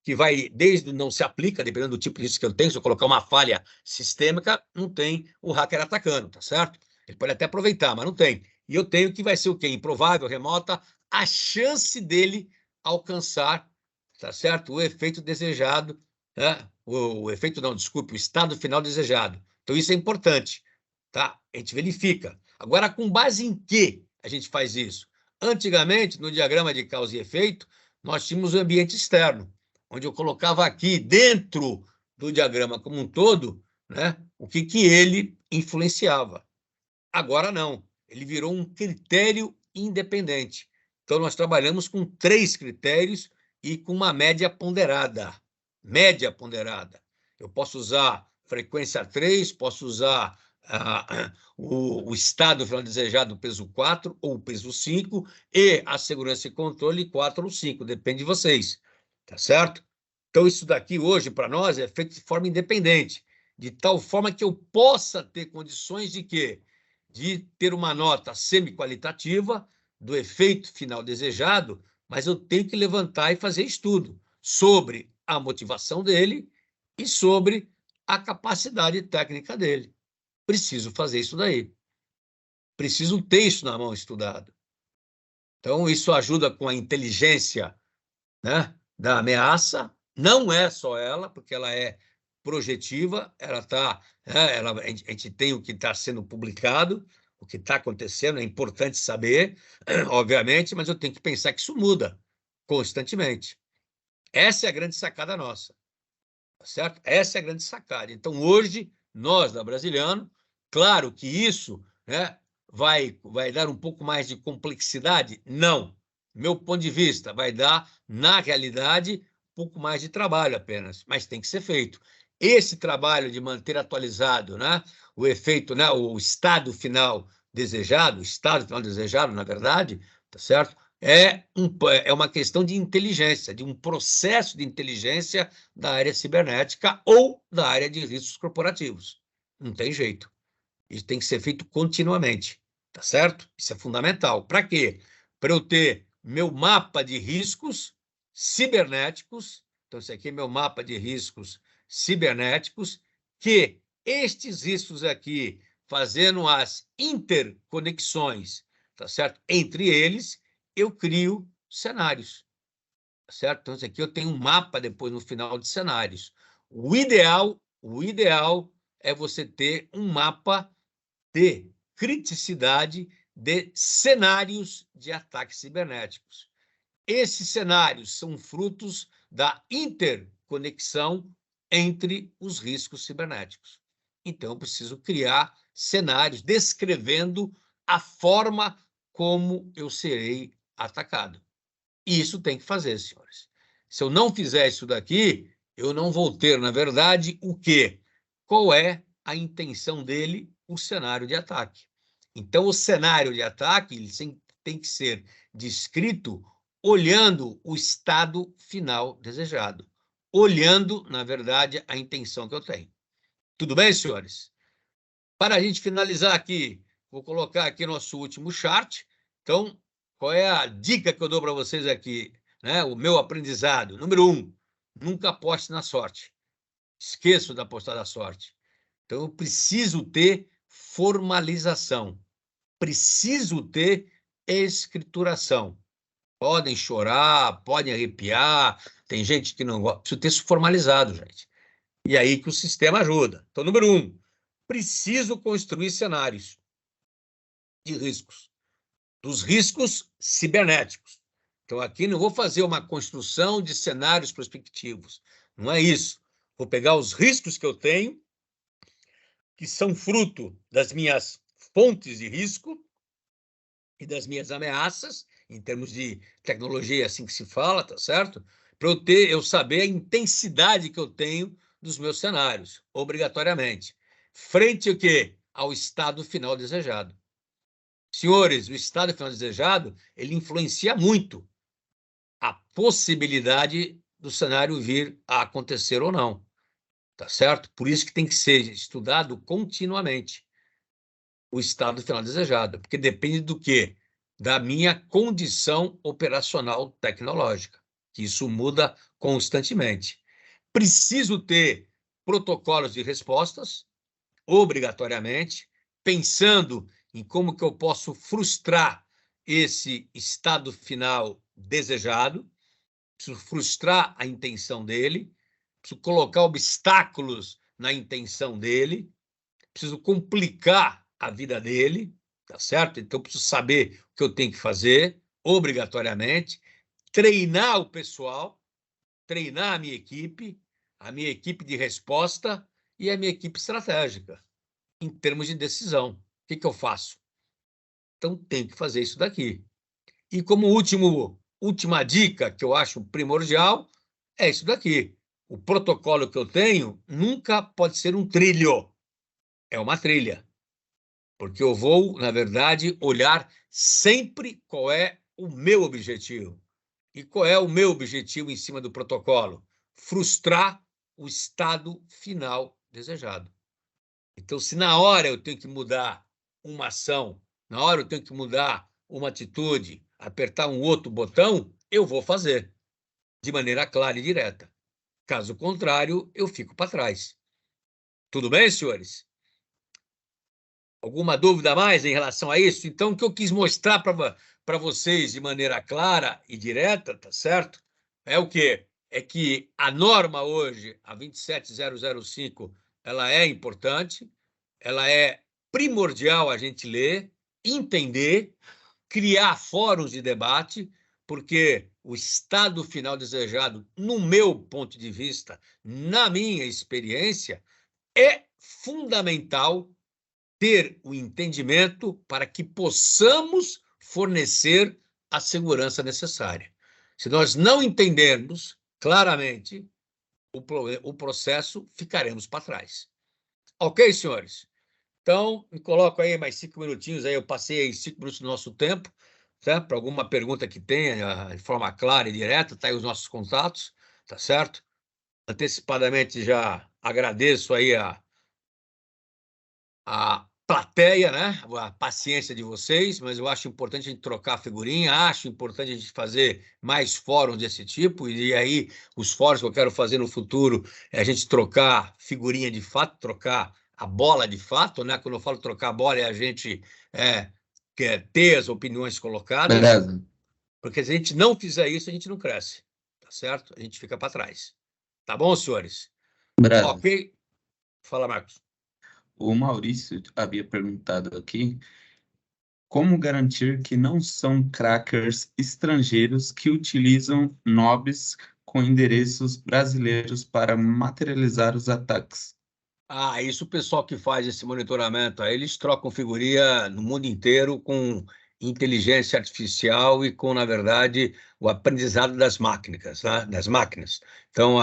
que vai desde não se aplica, dependendo do tipo de risco que eu tenho. Se eu colocar uma falha sistêmica, não tem o hacker atacando, tá certo? Ele pode até aproveitar, mas não tem. E eu tenho que vai ser o quê? Improvável, remota, a chance dele alcançar, tá certo? O efeito desejado, né? O efeito não, desculpe, o estado final desejado. Então, isso é importante, tá? A gente verifica. Agora, com base em que a gente faz isso? Antigamente, no diagrama de causa e efeito, nós tínhamos o ambiente externo, onde eu colocava aqui, dentro do diagrama como um todo, né, o que ele influenciava. Agora não, ele virou um critério independente. Então, nós trabalhamos com 3 critérios e com uma média ponderada. Média ponderada. Eu posso usar frequência 3, posso usar o estado final desejado, peso 4 ou peso 5, e a segurança e controle 4 ou 5, depende de vocês, tá certo? Então, isso daqui hoje, para nós, é feito de forma independente, de tal forma que eu possa ter condições de quê? De ter uma nota semi-qualitativa do efeito final desejado, mas eu tenho que levantar e fazer estudo sobre a motivação dele e sobre a capacidade técnica dele. Preciso fazer isso daí. Preciso ter isso na mão estudado. Então, isso ajuda com a inteligência, né, da ameaça. Não é só ela, porque ela é projetiva, ela está, né, a gente tem o que está sendo publicado, o que está acontecendo, é importante saber, obviamente, mas eu tenho que pensar que isso muda constantemente. Essa é a grande sacada nossa, tá certo? Essa é a grande sacada. Então, hoje, nós, da Brasiliano, claro que isso, né, vai dar um pouco mais de complexidade? Não. Meu ponto de vista, vai dar, na realidade, um pouco mais de trabalho apenas, mas tem que ser feito. Esse trabalho de manter atualizado, né, o efeito, né, o estado final desejado, na verdade, tá certo? É uma questão de inteligência, de um processo de inteligência da área cibernética ou da área de riscos corporativos. Não tem jeito. Isso tem que ser feito continuamente, tá certo? Isso é fundamental. Para quê? Para eu ter meu mapa de riscos cibernéticos, então esse aqui é meu mapa de riscos cibernéticos, que estes riscos aqui, fazendo as interconexões, tá certo? Entre eles, eu crio cenários, tá certo? Então, isso aqui eu tenho um mapa depois no final de cenários. O ideal é você ter um mapa de criticidade de cenários de ataques cibernéticos. Esses cenários são frutos da interconexão entre os riscos cibernéticos. Então, eu preciso criar cenários descrevendo a forma como eu serei atacado. E isso tem que fazer, senhores. Se eu não fizer isso daqui, eu não vou ter, na verdade, o quê? Qual é a intenção dele, o cenário de ataque. Então, o cenário de ataque ele tem que ser descrito olhando o estado final desejado, olhando, na verdade, a intenção que eu tenho. Tudo bem, senhores? Para a gente finalizar aqui, vou colocar aqui nosso último chart. Então, qual é a dica que eu dou para vocês aqui, né? O meu aprendizado. Número 1, nunca aposte na sorte. Esqueço de apostar na sorte. Então, eu preciso ter formalização. Preciso ter escrituração. Podem chorar, podem arrepiar, tem gente que não gosta. Preciso ter isso formalizado, gente. E aí que o sistema ajuda. Então, número 1, preciso construir cenários de riscos, dos riscos cibernéticos. Então, aqui não vou fazer uma construção de cenários prospectivos. Não é isso. Vou pegar os riscos que eu tenho, que são fruto das minhas fontes de risco e das minhas ameaças, em termos de tecnologia, é assim que se fala, tá certo? Para eu saber a intensidade que eu tenho dos meus cenários, obrigatoriamente. Frente ao quê? Ao estado final desejado. Senhores, o estado final desejado, ele influencia muito a possibilidade do cenário vir a acontecer ou não, tá certo? Por isso que tem que ser estudado continuamente o estado final desejado, porque depende do quê? Da minha condição operacional tecnológica, que isso muda constantemente. Preciso ter protocolos de respostas, obrigatoriamente, pensando em como que eu posso frustrar esse estado final desejado, preciso frustrar a intenção dele, preciso colocar obstáculos na intenção dele, preciso complicar a vida dele, tá certo? Então, preciso saber o que eu tenho que fazer, obrigatoriamente, treinar o pessoal, treinar a minha equipe de resposta e a minha equipe estratégica, em termos de decisão. O que que eu faço? Então, tenho que fazer isso daqui. E como última dica, que eu acho primordial, é isso daqui. O protocolo que eu tenho nunca pode ser um trilho, é uma trilha. Porque eu vou, na verdade, olhar sempre qual é o meu objetivo. E qual é o meu objetivo em cima do protocolo? Frustrar o estado final desejado. Então, se na hora eu tenho que mudar uma ação, na hora eu tenho que mudar uma atitude, apertar um outro botão, eu vou fazer de maneira clara e direta. Caso contrário, eu fico para trás. Tudo bem, senhores? Alguma dúvida a mais em relação a isso? Então, o que eu quis mostrar para vocês de maneira clara e direta, tá certo? É o quê? É que a norma hoje, a 27005, ela é importante, ela é primordial a gente ler, entender, criar fóruns de debate, porque o estado final desejado, no meu ponto de vista, na minha experiência, é fundamental ter o entendimento para que possamos fornecer a segurança necessária. Se nós não entendermos claramente o processo, ficaremos para trás. Ok, senhores? Então, me coloco aí mais 5 minutinhos, aí eu passei aí 5 minutos do nosso tempo, tá? Para alguma pergunta que tenha, de forma clara e direta, tá aí os nossos contatos, tá certo? Antecipadamente já agradeço aí a plateia, né? A paciência de vocês, mas eu acho importante a gente trocar figurinha, acho importante a gente fazer mais fóruns desse tipo, e aí os fóruns que eu quero fazer no futuro é a gente trocar figurinha de fato, trocar a bola de fato, né? Quando eu falo trocar a bola, é a gente quer ter as opiniões colocadas, Beleza. porque se a gente não fizer isso, a gente não cresce, tá certo? A gente fica para trás. Tá bom, senhores? Beleza. Ok? Fala, Marcos. O Maurício havia perguntado aqui como garantir que não são crackers estrangeiros que utilizam nobs com endereços brasileiros para materializar os ataques. Isso o pessoal que faz esse monitoramento, aí eles trocam figurinha no mundo inteiro com inteligência artificial e com, na verdade, o aprendizado das máquinas, né? Das máquinas. Então,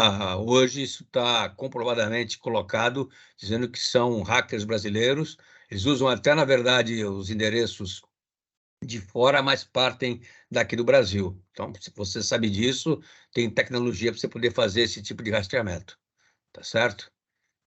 hoje isso está comprovadamente colocado, dizendo que são hackers brasileiros. Eles usam até, na verdade, os endereços de fora, mas partem daqui do Brasil. Então, se você sabe disso, tem tecnologia para você poder fazer esse tipo de rastreamento, tá certo?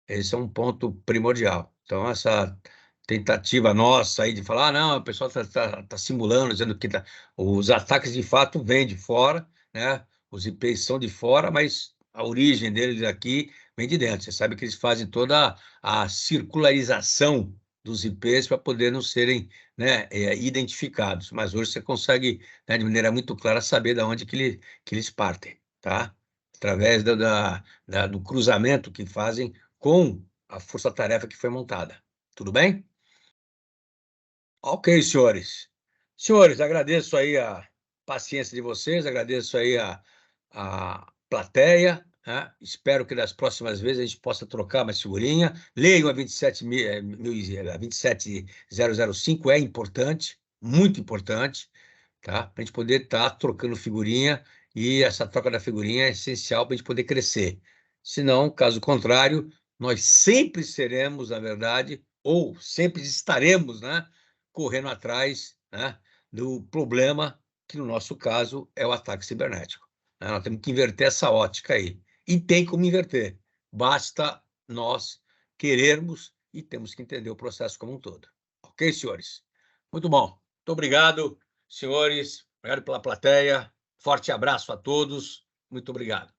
Esse é um ponto primordial. Então, essa tentativa nossa aí de falar, não, o pessoal está simulando, dizendo que os ataques de fato vêm de fora, né? Os IPs são de fora, mas a origem deles aqui vem de dentro. Você sabe que eles fazem toda a circularização dos IPs para poder não serem, né, identificados. Mas hoje você consegue, né, de maneira muito clara, saber de onde que eles partem, tá? Através do cruzamento que fazem com a força-tarefa que foi montada. Tudo bem? Ok, senhores. Senhores, agradeço aí a paciência de vocês, agradeço aí a plateia, né? Espero que nas próximas vezes a gente possa trocar mais figurinha. Leiam a 27005, é importante, muito importante, tá? Para a gente poder estar trocando figurinha, e essa troca da figurinha é essencial para a gente poder crescer. Senão, caso contrário, nós sempre seremos, na verdade, ou sempre estaremos, né, correndo atrás, né, do problema, que no nosso caso é o ataque cibernético, né? Nós temos que inverter essa ótica aí. E tem como inverter. Basta nós querermos e temos que entender o processo como um todo. Ok, senhores? Muito bom. Muito obrigado, senhores. Obrigado pela plateia. Forte abraço a todos. Muito obrigado.